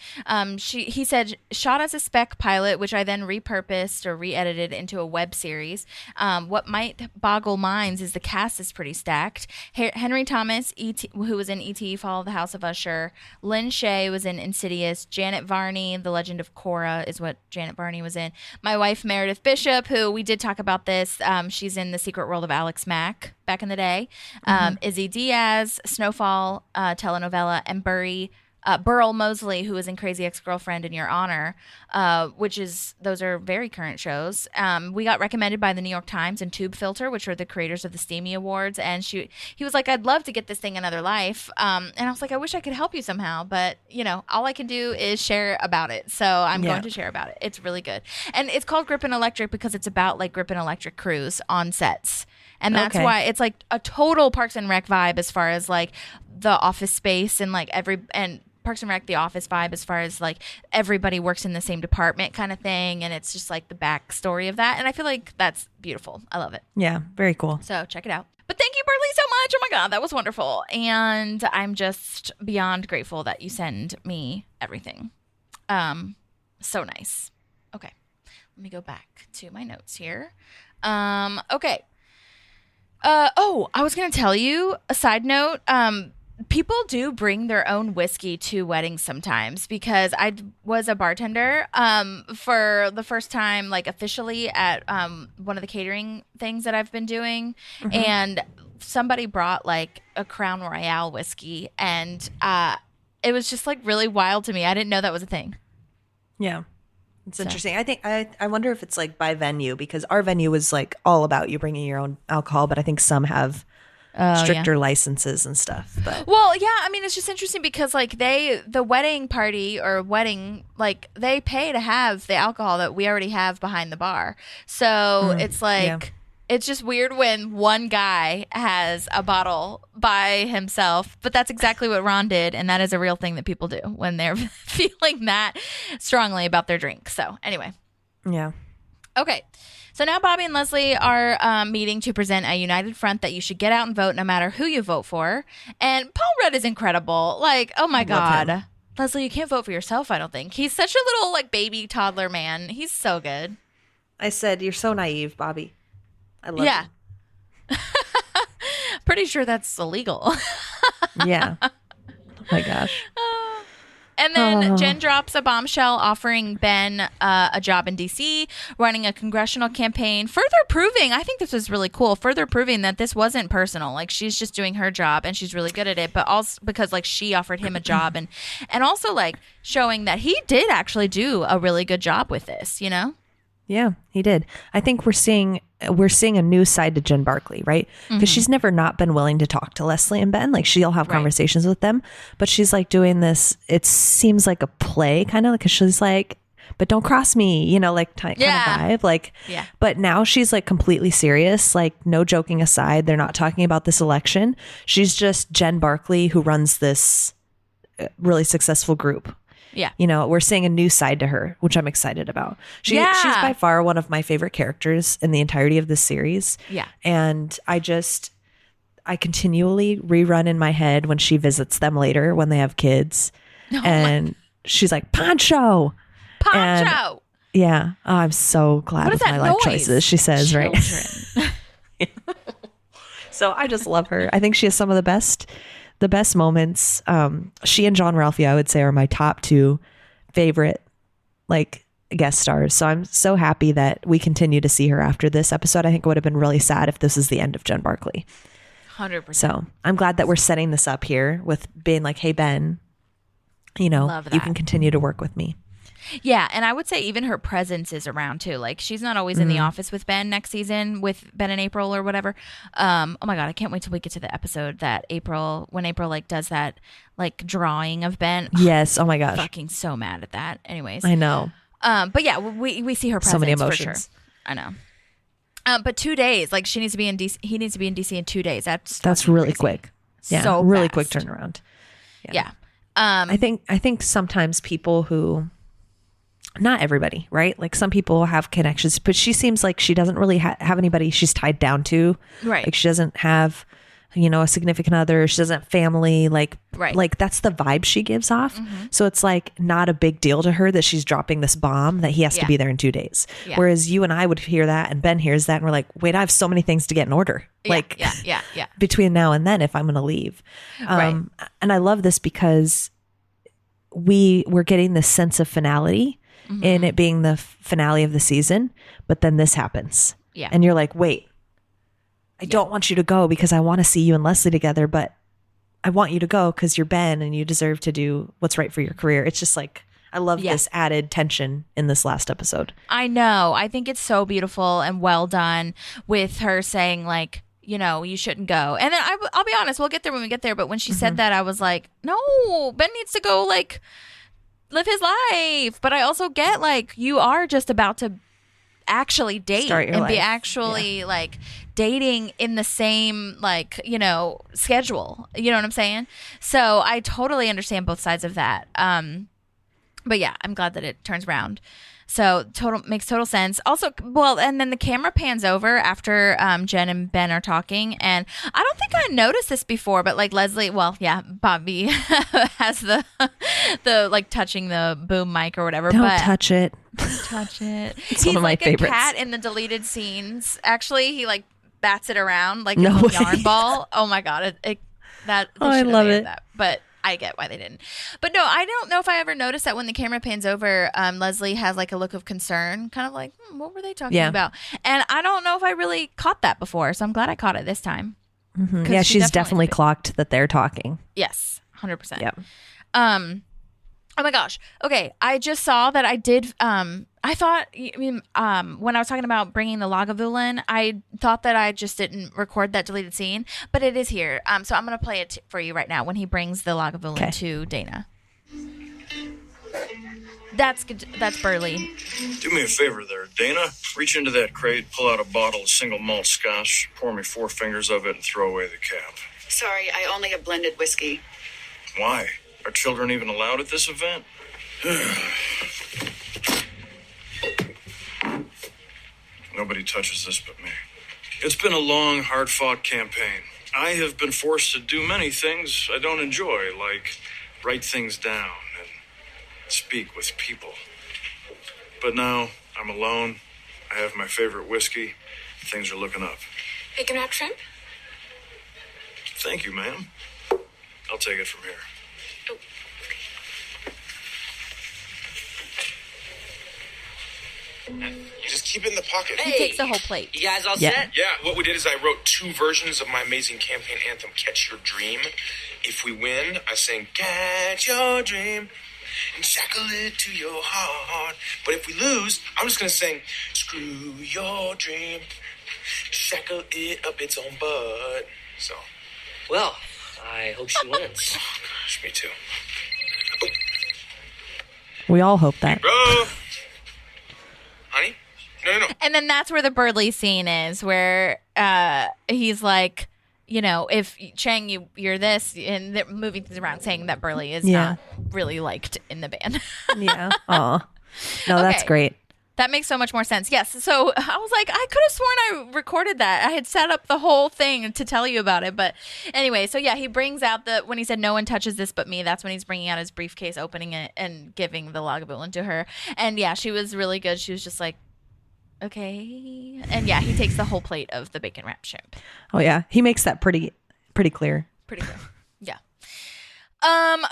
He said shot as a spec pilot, which I then repurposed or re-edited into a web series. What might boggle minds is the cast is pretty stacked. Henry Thomas, who was in E.T. Fall of the House of Usher. Lynn Shay was in Insidious. Janet Varney, The Legend of Korra is what Janet Varney was in. My wife, Meredith Bishop, who we did talk about this. She's in The Secret World of Alex Mack back in the day. Izzy Diaz, Snowfall telenovela, and Burl Mosley, who was in Crazy Ex-Girlfriend in Your Honor, those are very current shows. We got recommended by the New York Times and Tube Filter, which are the creators of the Steamy Awards. And he was like, I'd love to get this thing another life. And I was like, I wish I could help you somehow, but all I can do is share about it. So I'm going to share about it. It's really good. And it's called Grippin' Electric because it's about Grippin' Electric crews on sets. And that's why it's like a total Parks and Rec vibe as far as the office space and and Parks and Rec, the office vibe as far as everybody works in the same department kind of thing. And it's just the backstory of that. And I feel like that's beautiful. I love it. Yeah, very cool. So check it out. But thank you, Burley, so much. Oh my God, that was wonderful. And I'm just beyond grateful that you send me everything. So nice. Okay. Let me go back to my notes here. Okay. I was going to tell you a side note. People do bring their own whiskey to weddings sometimes because I was a bartender for the first time, officially at one of the catering things that I've been doing. Mm-hmm. And somebody brought a Crown Royale whiskey, and it was just really wild to me. I didn't know that was a thing. Yeah. It's interesting. I think I wonder if it's by venue, because our venue was all about you bringing your own alcohol, but I think some have stricter licenses and stuff. But well, yeah, I mean, it's just interesting because the wedding party or wedding, they pay to have the alcohol that we already have behind the bar. So it's it's just weird when one guy has a bottle by himself, but that's exactly what Ron did. And that is a real thing that people do when they're feeling that strongly about their drink. So anyway. Yeah. Okay. So now Bobby and Leslie are meeting to present a united front that you should get out and vote no matter who you vote for. And Paul Rudd is incredible. Oh my God. Leslie, you can't vote for yourself, I don't think. He's such a little like baby toddler man. He's so good. I said, you're so naive, Bobby. I love you. Pretty sure that's illegal. Yeah. Oh my gosh. And then Jen drops a bombshell offering Ben a job in D.C., running a congressional campaign, further proving, I think this was really cool, further proving that this wasn't personal. Like, she's just doing her job and she's really good at it, but also because, like, she offered him a job and also, like, showing that he did actually do a really good job with this, you know? Yeah, he did. I think we're seeing a new side to Jen Barkley, right? Because she's never not been willing to talk to Leslie and Ben. Like, she'll have conversations with them, but she's like doing this. It seems like a play, kind of, because she's like, "But don't cross me," you know, like kind of vibe. Like, but now she's like completely serious. Like, no joking aside, they're not talking about this election. She's just Jen Barkley, who runs this really successful group. Yeah. You know, we're seeing a new side to her, which I'm excited about. She's by far one of my favorite characters in the entirety of this series. Yeah. And I continually rerun in my head when she visits them later when they have kids. And she's like, Pancho. And, yeah. Oh, I'm so glad with my life choices, she says, right? So I just love her. I think she has some of the best moments. She and John Ralphie, I would say, are my top two favorite like guest stars. So I'm so happy that we continue to see her after this episode. I think it would have been really sad if this is the end of Jen Barkley. 100%. So I'm glad that we're setting this up here with being like, hey, Ben, you know, you can continue to work with me. Yeah, and I would say even her presence is around too. Like, she's not always in the office with Ben next season, with Ben and April or whatever. Oh my God, I can't wait till we get to the episode that when April like does that like drawing of Ben. Yes, oh my gosh. Fucking so mad at that. Anyways. I know. But yeah, we see her presence so many emotions. For sure. I know. But 2 days, like he needs to be in DC in 2 days. That's really crazy. Quick. Yeah, so really fast. quick turnaround. Yeah. I think sometimes people who, not everybody, right? Like, some people have connections, but she seems like she doesn't really have anybody she's tied down to. Right. Like, she doesn't have, you know, a significant other. She doesn't have family. Like, like that's the vibe she gives off. So it's like not a big deal to her that she's dropping this bomb that he has to be there in 2 days. Yeah. Whereas you and I would hear that, and Ben hears that, and we're like, wait, I have so many things to get in order. Like, between now and then, if I'm going to leave. And I love this because we're getting this sense of finality in it being the finale of the season, but then this happens. Yeah. And you're like, wait, I don't want you to go because I want to see you and Leslie together, but I want you to go because you're Ben and you deserve to do what's right for your career. It's just like, I love this added tension in this last episode. I know. I think it's so beautiful and well done with her saying like, you know, you shouldn't go. And then I'll be honest, we'll get there when we get there. But when she said that, I was like, no, Ben needs to go like live his life. But I also get like, you are just about to actually date and be actually like dating in the same like, you know, schedule. You know what I'm saying? So I totally understand both sides of that. But yeah, I'm glad that it turns around. So makes total sense. Also, well, and then the camera pans over after Jen and Ben are talking, and I don't think I noticed this before, but like Leslie, well, yeah, Bobby has the like touching the boom mic or whatever. Don't touch it. Don't touch it. It's one of my favorites. He's like a cat in the deleted scenes. Actually, he like bats it around like a little yarn ball. Oh my God, I love it. That. But I get why they didn't. But no, I don't know if I ever noticed that when the camera pans over, Leslie has like a look of concern, kind of like, what were they talking about? And I don't know if I really caught that before. So I'm glad I caught it this time. Mm-hmm. Yeah, she's definitely clocked that they're talking. Yes, 100%. Yep. Oh my gosh. Okay, I just saw that I did. I thought, when I was talking about bringing the Lagavulin, I thought that I just didn't record that deleted scene, but it is here. So I'm gonna play it for you right now when he brings the Lagavulin to Dana. That's good. That's Burley. Do me a favor there, Dana. Reach into that crate, pull out a bottle of single malt scotch, pour me 4 fingers of it, and throw away the cap. Sorry, I only have blended whiskey. Why? Are children even allowed at this event? Nobody touches this but me. It's been a long, hard-fought campaign. I have been forced to do many things I don't enjoy, like write things down and speak with people. But now I'm alone. I have my favorite whiskey. Things are looking up. Bacon wrapped shrimp? Thank you, ma'am. I'll take it from here. Oh. You just keep it in the pocket. He takes the whole plate. You guys all Yeah. set? Yeah, what we did is I wrote 2 versions of my amazing campaign anthem, Catch Your Dream. If we win, I sing, Catch Your Dream and shackle it to your heart. But if we lose, I'm just going to sing, Screw your dream, shackle it up its own butt. So, Well, I hope she wins. gosh, me too. We all hope that. Bro! Honey? No. And then that's where the Burley scene is, where he's like, you know, if Chang, you're this, and they're moving things around, saying that Burley is not really liked in the band. Yeah. Oh, no, that's Okay. great. That makes so much more sense. Yes. So I was like, I could have sworn I recorded that. I had set up the whole thing to tell you about it. But anyway, so yeah, he brings out when he said, no one touches this but me, that's when he's bringing out his briefcase, opening it, and giving the Lagavulin to her. And yeah, she was really good. She was just like, okay. And yeah, he takes the whole plate of the bacon wrapped shrimp. Oh yeah, he makes that pretty clear. Pretty good. Yeah.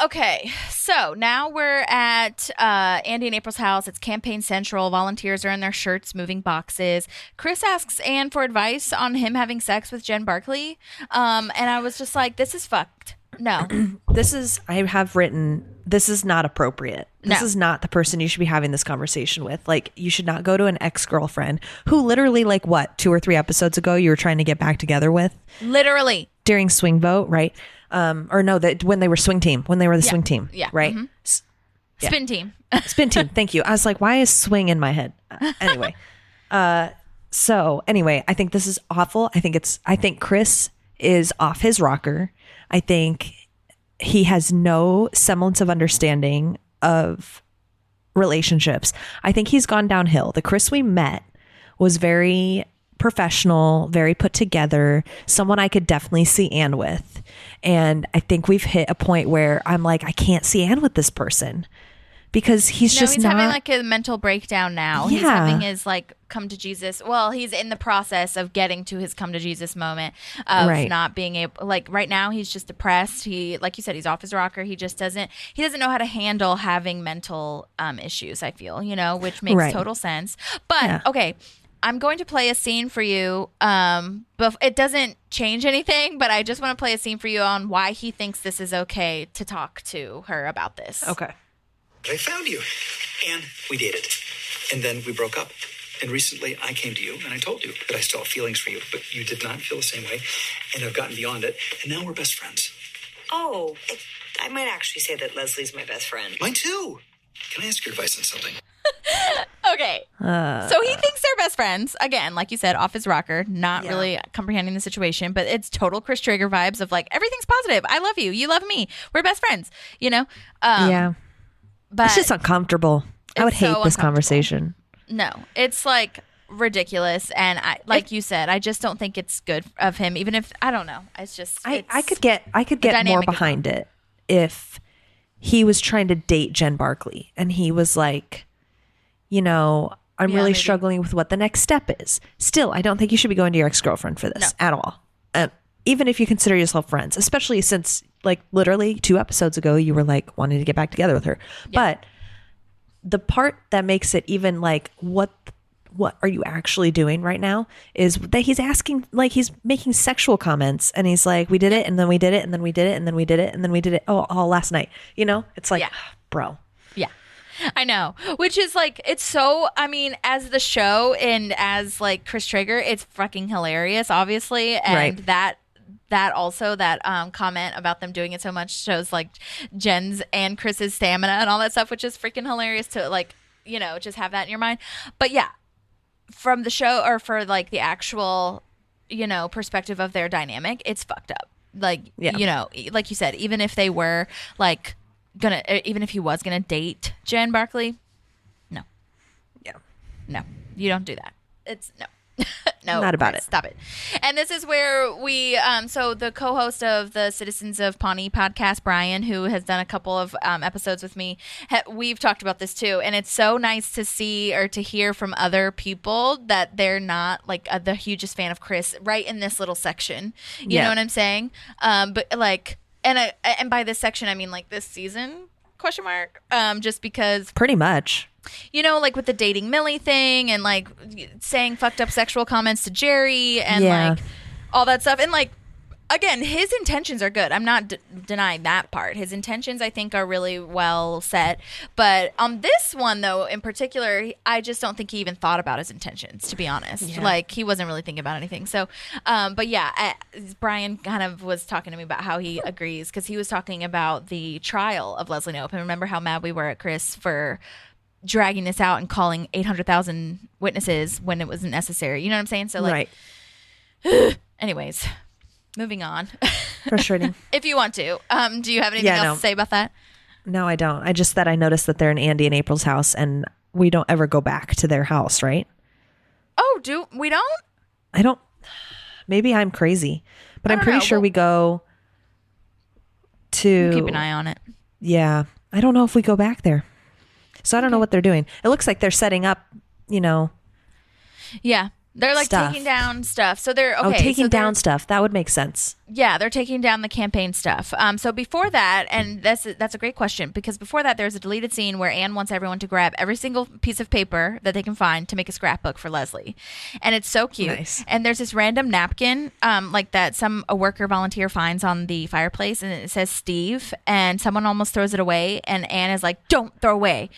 Okay, so now we're at Andy and April's house. It's campaign central. Volunteers are in their shirts moving boxes. Chris asks Anne for advice on him having sex with Jen Barkley. And I was just like, this is fucked. No. This is not appropriate. This No. is not the person you should be having this conversation with. Like, you should not go to an ex-girlfriend who literally, like, 2 or 3 episodes ago you were trying to get back together with Literally. during swing vote, right? Or no, that when they were swing team, when they were the swing team, Yeah. right? Mhm. Yeah. Spin team. Spin team. Thank you. I was like, why is swing in my head? Anyway. So anyway, I think this is awful. I think Chris is off his rocker. I think he has no semblance of understanding of relationships. I think he's gone downhill. The Chris we met was very professional, very put together, someone I could definitely see Anne with. And I think we've hit a point where I'm like, I can't see Anne with this person because he's No, just he's not having like a mental breakdown now. He's Yeah. having his like come to Jesus. Well, he's in the process of getting to his come to Jesus moment of Right. not being able, like right now he's just depressed. He, like you said, he's off his rocker. He doesn't know how to handle having mental issues, I feel, which makes Right. total sense. But Yeah. okay, I'm going to play a scene for you. But it doesn't change anything, but I just want to play a scene for you on why he thinks this is okay to talk to her about this. Okay. I found you. And we dated. And then we broke up. And recently I came to you and I told you that I still have feelings for you, but you did not feel the same way. And I've gotten beyond it. And now we're best friends. Oh, I might actually say that Leslie's my best friend. Mine too. Can I ask your advice on something? Okay. So he thinks they're best friends. Again, like you said, off his rocker, not really comprehending the situation, but it's total Chris Traeger vibes of like, everything's positive. I love you. You love me. We're best friends, Yeah. But It's just uncomfortable. I would it's hate so this uncomfortable. conversation. no, it's like ridiculous. And like you said, I just don't think it's good of him, even if, I don't know. It's just, I could get more dynamic is behind it if he was trying to date Jen Barkley and he was like, I'm really maybe. struggling with what the next step is. Still, I don't think you should be going to your ex-girlfriend for this at all. Even if you consider yourself friends, especially since like literally 2 episodes ago, you were like wanting to get back together with her. Yeah. But the part that makes it even like, what are you actually doing right now is that he's asking, like he's making sexual comments and he's like, we did it. And then we did it. And then we did it. And then we did it. And then we did it. Oh, all last night, it's like, bro. Yeah. I know. Which is like, it's so, I mean, as the show and as like Chris Traeger, it's fucking hilarious, obviously. And that also, that comment about them doing it so much shows like Jen's and Chris's stamina and all that stuff, which is freaking hilarious to like, just have that in your mind. But yeah, from the show or for like the actual, perspective of their dynamic, it's fucked up. Like, like you said, even if they were like, even if he was gonna date Jen Barkley, no, you don't do that. It's no. No, not about it. Stop it. And this is where we, so the co-host of the Citizens of Pawnee podcast, Brian, who has done a couple of episodes with me, we've talked about this too. And it's so nice to see or to hear from other people that they're not like the hugest fan of Chris right in this little section. You know what I'm saying? But like, and by this section, I mean like this season, ? Just because. Pretty much. You know, like with the dating Millie thing and like saying fucked up sexual comments to Jerry and like all that stuff. And like, again, his intentions are good. I'm not denying that part. His intentions, I think, are really well set. But on this one, though, in particular, I just don't think he even thought about his intentions, to be honest. Yeah. Like, he wasn't really thinking about anything. So, but yeah, Brian kind of was talking to me about how he agrees because he was talking about the trial of Leslie Knope. And remember how mad we were at Chris for dragging this out and calling 800,000 witnesses when it wasn't necessary. You know what I'm saying? So, like, anyways, moving on. Frustrating. If you want to. Do you have anything else to say about that? No, I don't. I noticed that they're in Andy and April's house and we don't ever go back to their house, right? Oh, we don't? I don't. Maybe I'm crazy, but I'm pretty sure we go to. Keep an eye on it. Yeah. I don't know if we go back there. So I don't know what they're doing. It looks like they're setting up, Yeah. They're like taking down stuff. So they're taking down stuff. That would make sense. Yeah, they're taking down the campaign stuff. So before that, and that's a great question because before that, there's a deleted scene where Anne wants everyone to grab every single piece of paper that they can find to make a scrapbook for Leslie, and it's so cute. Nice. And there's this random napkin, like that a worker volunteer finds on the fireplace, and it says Steve, and someone almost throws it away, and Anne is like, "Don't throw away."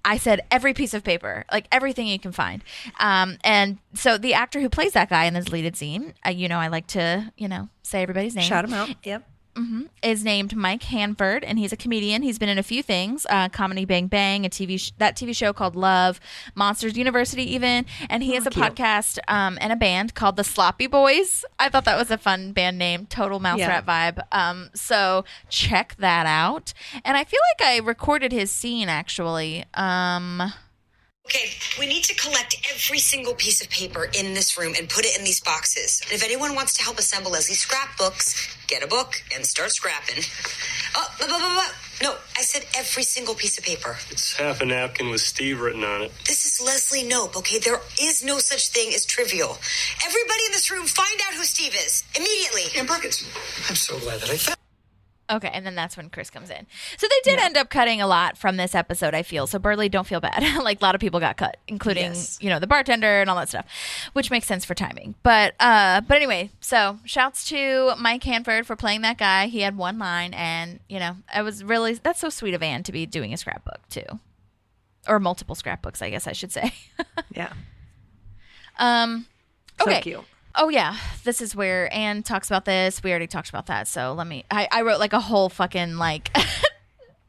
I said every piece of paper, like everything you can find. And so the actor who plays that guy in the deleted scene, I like to, say everybody's name. Shout him out. Yep. Is named Mike Hanford, and he's a comedian. He's been in a few things, Comedy Bang Bang, that TV show called Love, Monsters University even, and he has a podcast and a band called the Sloppy Boys. I thought that was a fun band name, total mouse rat vibe. So check that out. And I feel like I recorded his scene actually. Okay, we need to collect every single piece of paper in this room and put it in these boxes. And if anyone wants to help assemble Leslie's scrapbooks, get a book and start scrapping. No, I said every single piece of paper. It's half a napkin with Steve written on it. This is Leslie Knope, okay? There is no such thing as trivial. Everybody in this room, find out who Steve is. Immediately. And Burkett, I'm so glad that I found. Okay, and then that's when Chris comes in. So they did end up cutting a lot from this episode, I feel. So Burley, don't feel bad. Like a lot of people got cut, including, the bartender and all that stuff, which makes sense for timing. But anyway, so shouts to Mike Hanford for playing that guy. He had one line, and, that's so sweet of Anne to be doing a scrapbook too. Or multiple scrapbooks, I guess I should say. Yeah. Okay. So cute. Oh, yeah. This is where Anne talks about this. We already talked about that. So I wrote like a whole fucking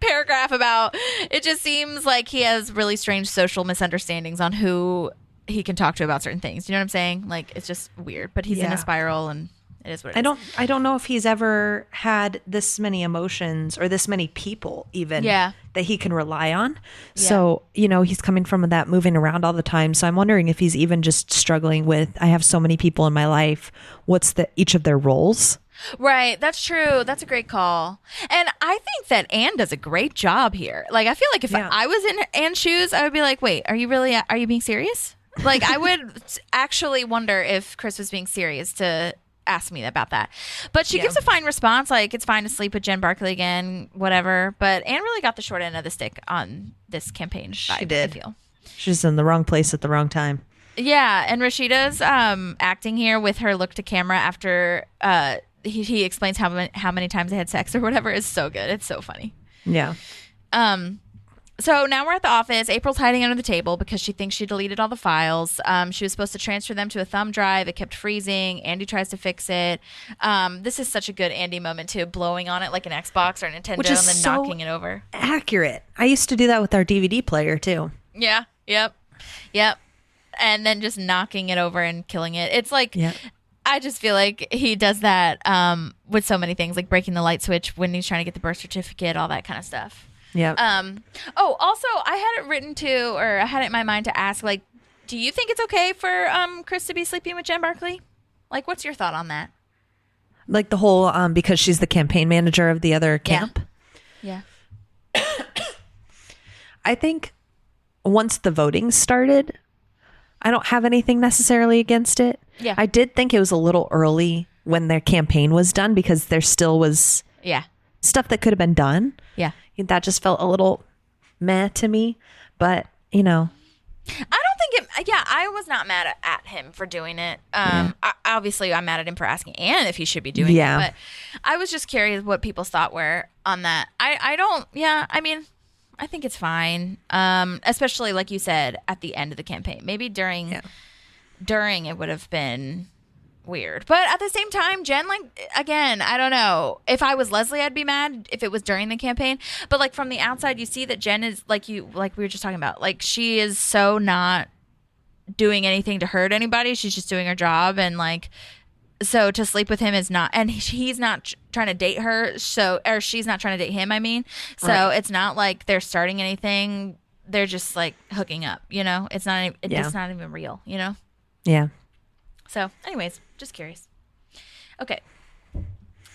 paragraph about it. Just seems like he has really strange social misunderstandings on who he can talk to about certain things. You know what I'm saying? Like, it's just weird. But he's in a spiral and it is what it is. I don't know if he's ever had this many emotions or this many people even that he can rely on. Yeah. So, he's coming from that moving around all the time. So I'm wondering if he's even just struggling with, I have so many people in my life. What's each of their roles? Right. That's true. That's a great call. And I think that Anne does a great job here. Like, I feel like if I was in Anne's shoes, I would be like, wait, are you being serious? Like, I would actually wonder if Chris was being serious to ask me about that. But she gives a fine response, like, it's fine to sleep with Jen Barkley again, whatever. But Anne really got the short end of the stick on this campaign vibe, she did. I feel. She's in the wrong place at the wrong time. Yeah, and Rashida's acting here with her look to camera after he explains how many times they had sex or whatever is so good. It's so funny. Yeah. So now we're at the office. April's hiding under the table because she thinks she deleted all the files. She was supposed to transfer them to a thumb drive. It kept freezing. Andy tries to fix it. This is such a good Andy moment too, blowing on it like an Xbox or a Nintendo and then knocking it over. Accurate. I used to do that with our DVD player too. Yeah. Yep. And then just knocking it over and killing it. It's like, I just feel like he does that with so many things, like breaking the light switch when he's trying to get the birth certificate, all that kind of stuff. Yeah. Also, I had it written to, or I had it in my mind to ask, like, Do you think it's okay for Chris to be sleeping with Jen Barkley? Like, what's your thought on that? Like the whole because she's the campaign manager of the other camp. Yeah. I think once the voting started, I don't have anything necessarily against it. Yeah. I did think it was a little early when their campaign was done because there still was stuff that could have been done. Yeah. That just felt a little meh to me. But, you know. I don't think it. Yeah, I was not mad at him for doing it. Obviously, I'm mad at him for asking Anne if he should be doing it. But I was just curious what people's thought were on that. I don't. Yeah, I mean, I think it's fine. Especially like you said at the end of the campaign. Maybe during it would have been weird. But at the same time, Jen, like, again, I don't know. If I was Leslie, I'd be mad if it was during the campaign. But like from the outside, you see that Jen is like we were just talking about, like she is so not doing anything to hurt anybody. She's just doing her job. And like, so to sleep with him is not, and he's not trying to date her. So, or she's not trying to date him, I mean. So It's not like they're starting anything. They're just like hooking up, you know? It's not even real, you know? Yeah. So, anyways, just curious. Okay.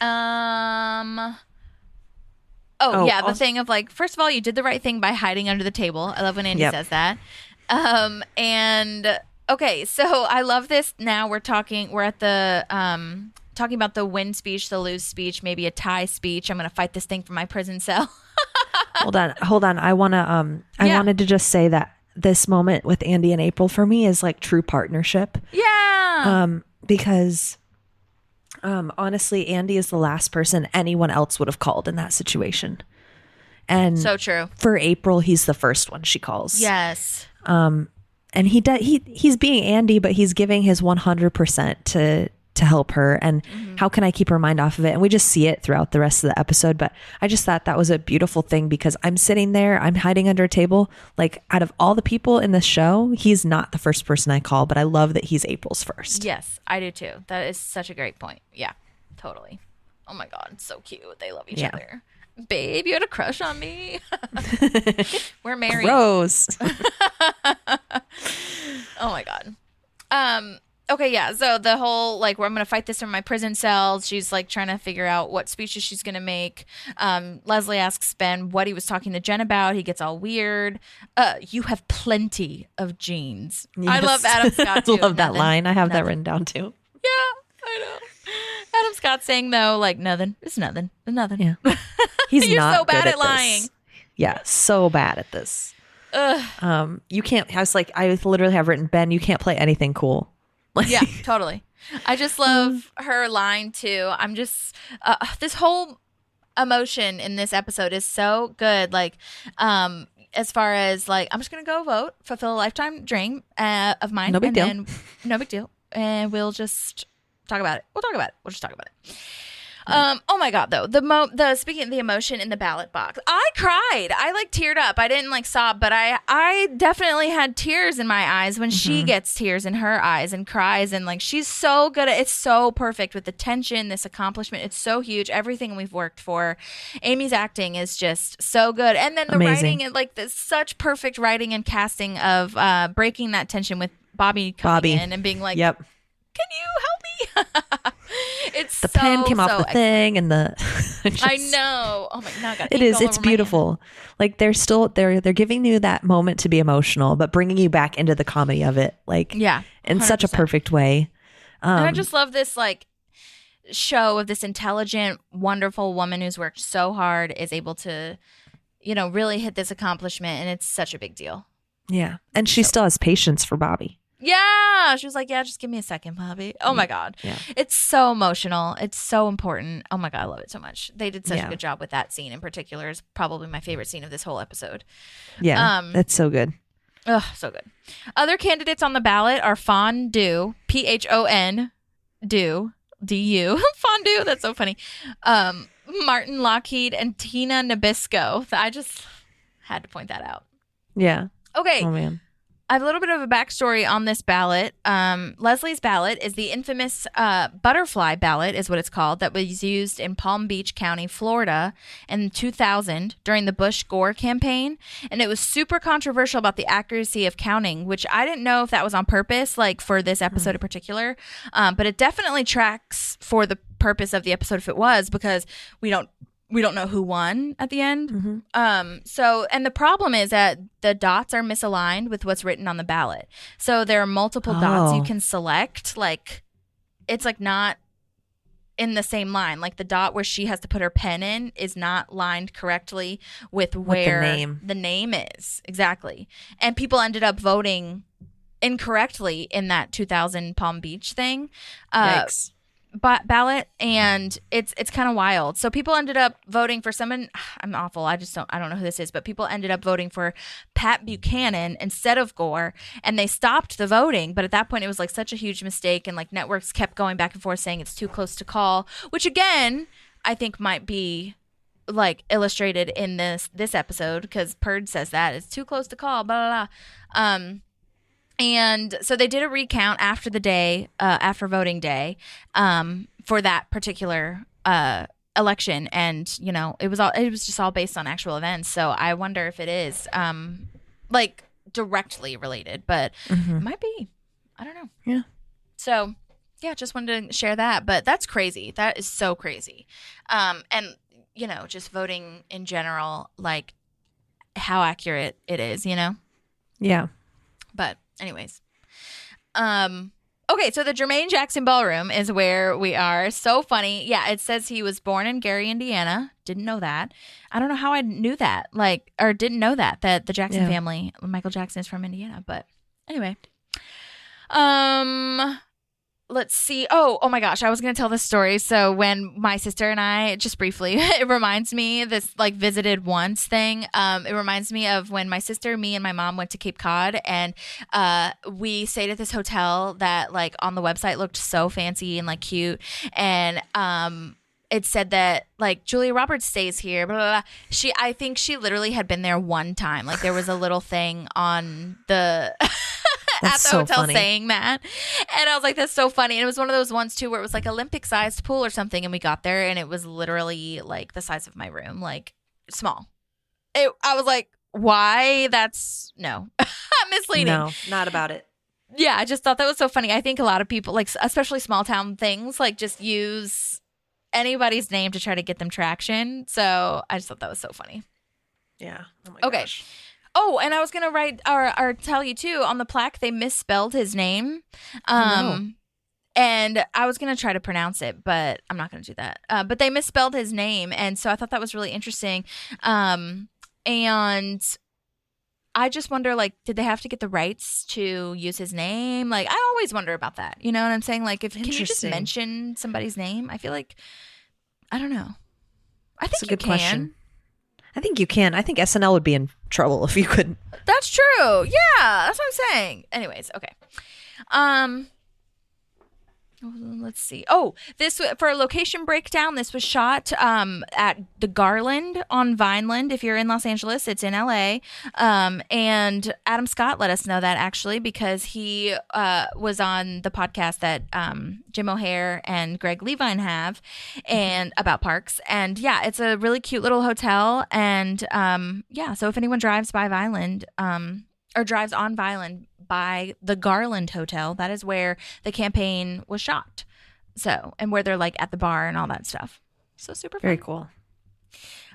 The thing of like, first of all, you did the right thing by hiding under the table. I love when Andy says that. And okay, so I love this. Now we're at the talking about the win speech, the lose speech, maybe a tie speech. I'm gonna fight this thing from my prison cell. Hold on. I wanted to just say that this moment with Andy and April for me is like true partnership. Yeah. Because honestly, Andy is the last person anyone else would have called in that situation. And so true. For April, he's the first one she calls. Yes. And he's being Andy, but he's giving his 100% to help her. And how can I keep her mind off of it? And we just see it throughout the rest of the episode. But I just thought that was a beautiful thing because I'm sitting there, I'm hiding under a table. Like out of all the people in this show, he's not the first person I call, but I love that he's April's first. Yes, I do too. That is such a great point. Yeah, totally. Oh my God, it's so cute. They love each other. Babe, you had a crush on me. We're married. Gross. Oh my God. Okay, yeah. So the whole like, where I'm gonna fight this from my prison cells. She's like trying to figure out what speeches she's gonna make. Leslie asks Ben what he was talking to Jen about. He gets all weird. You have plenty of jeans. Yes. I love Adam Scott too. I love that line. I have that written down too. Yeah, I know. Adam Scott saying though, like nothing. It's nothing. It's nothing. Yeah. He's You're not so bad good at lying. This. Yeah, so bad at this. You can't. I was like, I literally have written, Ben, you can't play anything cool. Yeah, totally. I just love her line too. I'm just this whole emotion in this episode is so good. Like, as far as like, I'm just gonna go vote, fulfill a lifetime dream of mine. No big deal. No big deal. And we'll just talk about it. We'll just talk about it. Oh my God, though, the speaking of the emotion in the ballot box, I cried. I like teared up. I didn't like sob, but I definitely had tears in my eyes when she gets tears in her eyes and cries. And like, she's so good at it's so perfect with the tension, this accomplishment. It's so huge. Everything we've worked for. Amy's acting is just so good. And then the writing and like this such perfect writing and casting of breaking that tension with Bobby coming in and being like, yep. Can you help me? It's the pen came off the thing and the I know. Oh my God. It's beautiful. Like they're giving you that moment to be emotional, but bringing you back into the comedy of it. Like, yeah, 100%. In such a perfect way. And I just love this like show of this intelligent, wonderful woman who's worked so hard is able to, you know, really hit this accomplishment. And it's such a big deal. Yeah. And she still has patience for Bobby. Yeah. She was like, yeah, just give me a second, Bobby. Oh my God. Yeah. It's so emotional. It's so important. Oh my God. I love it so much. They did such a good job with that scene in particular. Is probably my favorite scene of this whole episode. Yeah. That's so good. Oh, so good. Other candidates on the ballot are Fondue, Phon Do, D-U. Fondue. That's so funny. Martin Lockheed and Tina Nabisco. I just had to point that out. Yeah. Okay. Oh man. I have a little bit of a backstory on this ballot. Leslie's ballot is the infamous butterfly ballot, is what it's called, that was used in Palm Beach County, Florida in 2000 during the Bush-Gore campaign. And it was super controversial about the accuracy of counting, which I didn't know if that was on purpose, like for this episode in particular. But it definitely tracks for the purpose of the episode if it was, because we don't know who won at the end. And the problem is that the dots are misaligned with what's written on the ballot. So there are multiple dots you can select. Like, it's like not in the same line. Like the dot where she has to put her pen in is not lined correctly with where the name is. Exactly. And people ended up voting incorrectly in that 2000 Palm Beach thing. Yikes. Ballot, and it's kind of wild. So people ended up voting for someone. I'm awful. I don't know who this is, but people ended up voting for Pat Buchanan instead of Gore, and they stopped the voting. But at that point, it was like such a huge mistake, and like networks kept going back and forth saying it's too close to call, which again I think might be like illustrated in this episode, because Purd says that it's too close to call. Blah blah blah. And so they did a recount after the day, after voting day, for that particular election, and it was just all based on actual events. So I wonder if it is like directly related, but it might be. I don't know. Yeah. So yeah, just wanted to share that, but that's crazy. That is so crazy, and just voting in general, like how accurate it is. Yeah. But anyways, okay, so the Jermaine Jackson Ballroom is where we are. So funny. Yeah, it says he was born in Gary, Indiana. Didn't know that. I don't know how I knew that, or didn't know that the Jackson family, Michael Jackson, is from Indiana. But anyway, let's see. Oh my gosh, I was going to tell this story. So when my sister and I, just briefly, it reminds me, this like visited once thing. It reminds me of when my sister, me, and my mom went to Cape Cod, and we stayed at this hotel that like on the website looked so fancy and like cute. And it said that like Julia Roberts stays here, blah, blah, blah. I think she literally had been there one time. Like there was a little thing on the at the so hotel funny. saying that. And I was like, that's so funny. And it was one of those ones too where it was like Olympic sized pool or something. And we got there and it was literally like the size of my room, like small. I was like, why? That's misleading. No, not about it. Yeah, I just thought that was so funny. I think a lot of people, like especially small town things, like just use anybody's name to try to get them traction. So I just thought that was so funny. Yeah. Oh my gosh. Oh, and I was gonna write or tell you too, on the plaque they misspelled his name, and I was gonna try to pronounce it, but I'm not gonna do that. But they misspelled his name, and so I thought that was really interesting. And I just wonder, like, did they have to get the rights to use his name? Like, I always wonder about that. You know what I'm saying? Like, can you just mention somebody's name? I feel like, I don't know. I think That's a good question. I think you can. I think SNL would be in trouble if you couldn't. That's true. Yeah, that's what I'm saying. Anyways, okay. Let's see. Oh, this for a location breakdown. This was shot at the Garland on Vineland. If you're in Los Angeles, it's in LA. And Adam Scott let us know that actually because he was on the podcast that Jim O'Hare and Greg Levine have, and about parks. And yeah, it's a really cute little hotel. And yeah, so if anyone drives by Vineland, or drives on Vineland by the Garland Hotel, that is where the campaign was shot. So, and where they're like at the bar and all that stuff. So super fun. Very cool.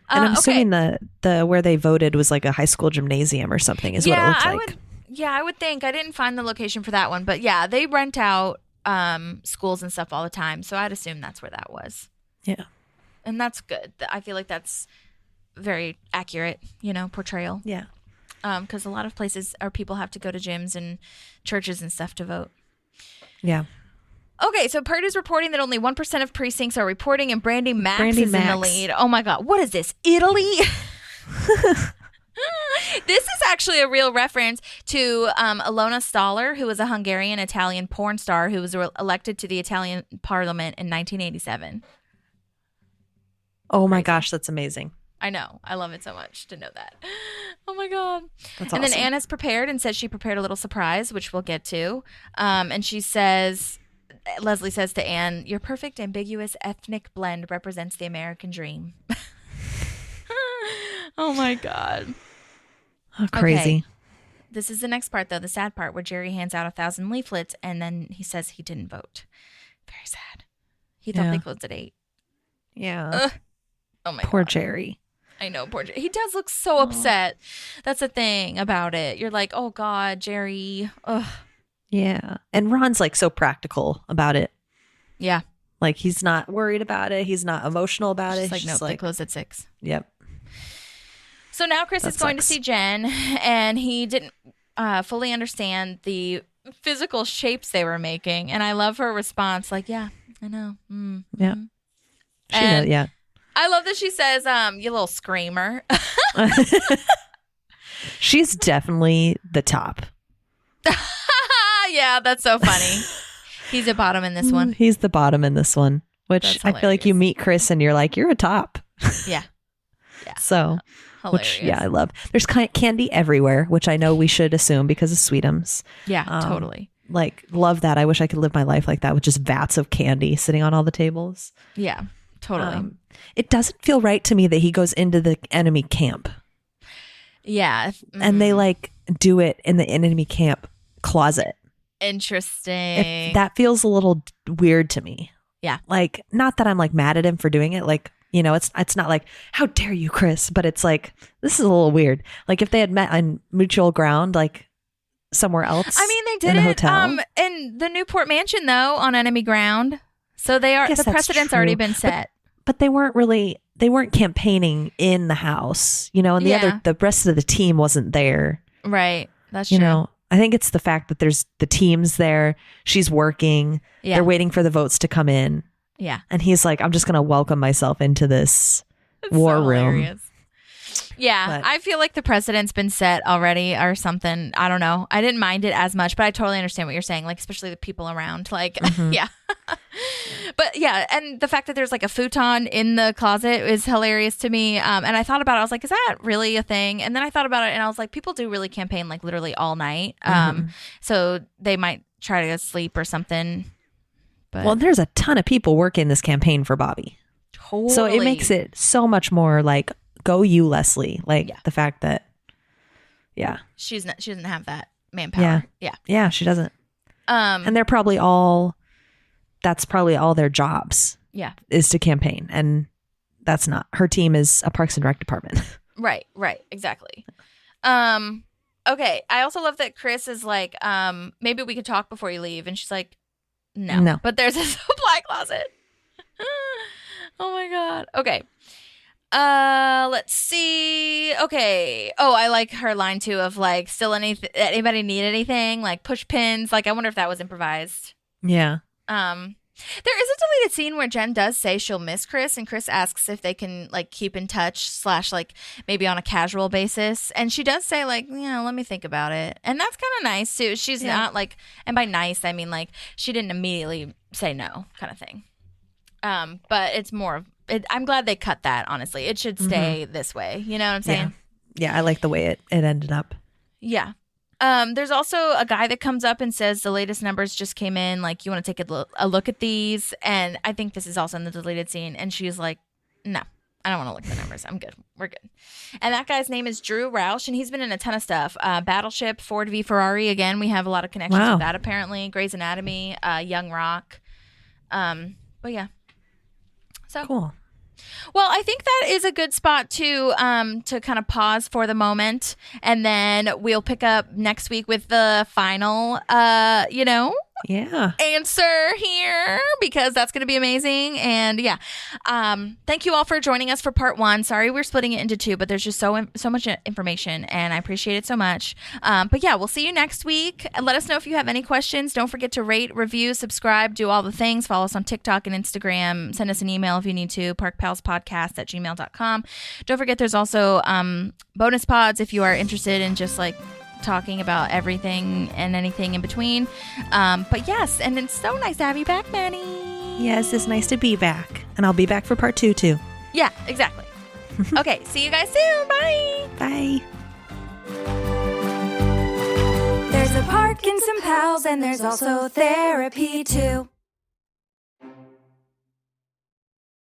And I'm assuming the where they voted was like a high school gymnasium or something is what it looks like. I would think. I didn't find the location for that one, but yeah, they rent out schools and stuff all the time. So I'd assume that's where that was. Yeah. And that's good. I feel like that's very accurate, portrayal. Yeah. Because a lot of places or people have to go to gyms and churches and stuff to vote. Yeah. Okay, so Pert is reporting that only 1% of precincts are reporting, and Brandi Maxxxx is in the lead. Oh my God, what is this? Italy? This is actually a real reference to Ilona Staller, who was a Hungarian-Italian porn star who was elected to the Italian parliament in 1987. Oh my gosh, that's amazing. I know. I love it so much to know that. Oh my God. That's and awesome. then Anna's prepared and says she prepared a little surprise, which we'll get to. And she says, Leslie says to Anne, your perfect ambiguous ethnic blend represents the American dream. Oh my God. Oh, crazy. Okay. This is the next part, though, the sad part, where Jerry hands out 1,000 leaflets and then he says he didn't vote. Very sad. He thought they closed at 8. Yeah. Ugh. Oh my Poor God. Jerry. I know, poor Jerry. He does look so upset. That's the thing about it. You're like, oh God, Jerry. Ugh. Yeah. And Ron's like so practical about it. Yeah. Like he's not worried about it. He's not emotional about it. Like, He's no, just they closed at 6. Yep. So now Chris That is going to sucks. see Jen, and he didn't fully understand the physical shapes they were making. And I love her response, like, yeah, I know. Yeah. She And knows, yeah. I love that she says, you little screamer. She's definitely the top. Yeah, that's so funny. He's a bottom in this one. He's the bottom in this one, which That's I feel like you meet Chris and you're like, you're a top. Yeah. Yeah. So, Hilarious. which, yeah, I love. There's candy everywhere, which I know we should assume because of Sweetums. Yeah, totally. Like, love that. I wish I could live my life like that with just vats of candy sitting on all the tables. Yeah, totally. It doesn't feel right to me that he goes into the enemy camp. Yeah. And they like do it in the enemy camp closet. Interesting. That feels a little weird to me. Yeah. Like, not that I'm like mad at him for doing it. Like, you know, it's not like, how dare you, Chris? But it's like, this is a little weird. Like if they had met on mutual ground, like somewhere else. I mean, they did in the it hotel. in the Newport Mansion, though, on enemy ground. So the Yes, that's precedent's already true. been set. But they weren't campaigning in the house, you know, and Yeah. the rest of the team wasn't there. Right. That's You true. know, I think it's the fact that there's the teams there. She's working. Yeah. They're waiting for the votes to come in. Yeah. And he's like, I'm just going to welcome myself into this war so room. hilarious. Yeah, But- I feel like the precedent's been set already or something. I don't know. I didn't mind it as much, but I totally understand what you're saying, like especially the people around. Like, yeah. But yeah, and the fact that there's like a futon in the closet is hilarious to me. And I thought about it. I was like, is that really a thing? And then I thought about it and I was like, people do really campaign like literally all night. So they might try to go sleep or something. But Well, there's a ton of people working this campaign for Bobby. totally. So it makes it so much more like, go you, Leslie. Like the fact that, yeah. she doesn't have that manpower. Yeah. Yeah, she doesn't. And they're probably that's probably all their jobs. Yeah. Is to campaign. And that's not, her team is a Parks and Rec department. Right, exactly. Okay, I also love that Chris is like, maybe we could talk before you leave, and she's like, no. But there's a supply closet. Oh my God. Okay. Let's see. Okay. Oh, I like her line too of like, still anybody need anything? Like push pins. Like, I wonder if that was improvised. Yeah. There is a deleted scene where Jen does say she'll miss Chris, and Chris asks if they can like keep in touch / like maybe on a casual basis, and she does say like, let me think about it, and that's kind of nice too. She's not like, and by nice I mean like she didn't immediately say no kind of thing. But it's more of it. I'm glad they cut that. Honestly, it should stay this way. You know what I'm saying? Yeah, I like the way it ended up. Yeah. There's also a guy that comes up and says the latest numbers just came in. Like, you want to take a look at these? And I think this is also in the deleted scene. And she's like, no, I don't want to look at the numbers. I'm good. We're good. And that guy's name is Drew Roush, and he's been in a ton of stuff. Battleship, Ford v Ferrari. Again, we have a lot of connections with that apparently. Grey's Anatomy, Young Rock. But yeah. So cool. Well, I think that is a good spot to kind of pause for the moment, and then we'll pick up next week with the final, answer here, because that's going to be amazing. And yeah, thank you all for joining us for part 1. Sorry we're splitting it into 2, but there's just so much information, and I appreciate it so much. But yeah, we'll see you next week. Let us know if you have any questions. Don't forget to rate, review, subscribe, do all the things. Follow us on TikTok and Instagram. Send us an email if you need to, parkpalspodcast@gmail.com. Don't forget there's also bonus pods if you are interested in just like talking about everything and anything in between. But yes, and it's so nice to have you back, Maddie. Yes, it's nice to be back. And I'll be back for part 2 too. Yeah, exactly. Okay, see you guys soon. Bye. Bye. There's a park and some pals, and there's also therapy too.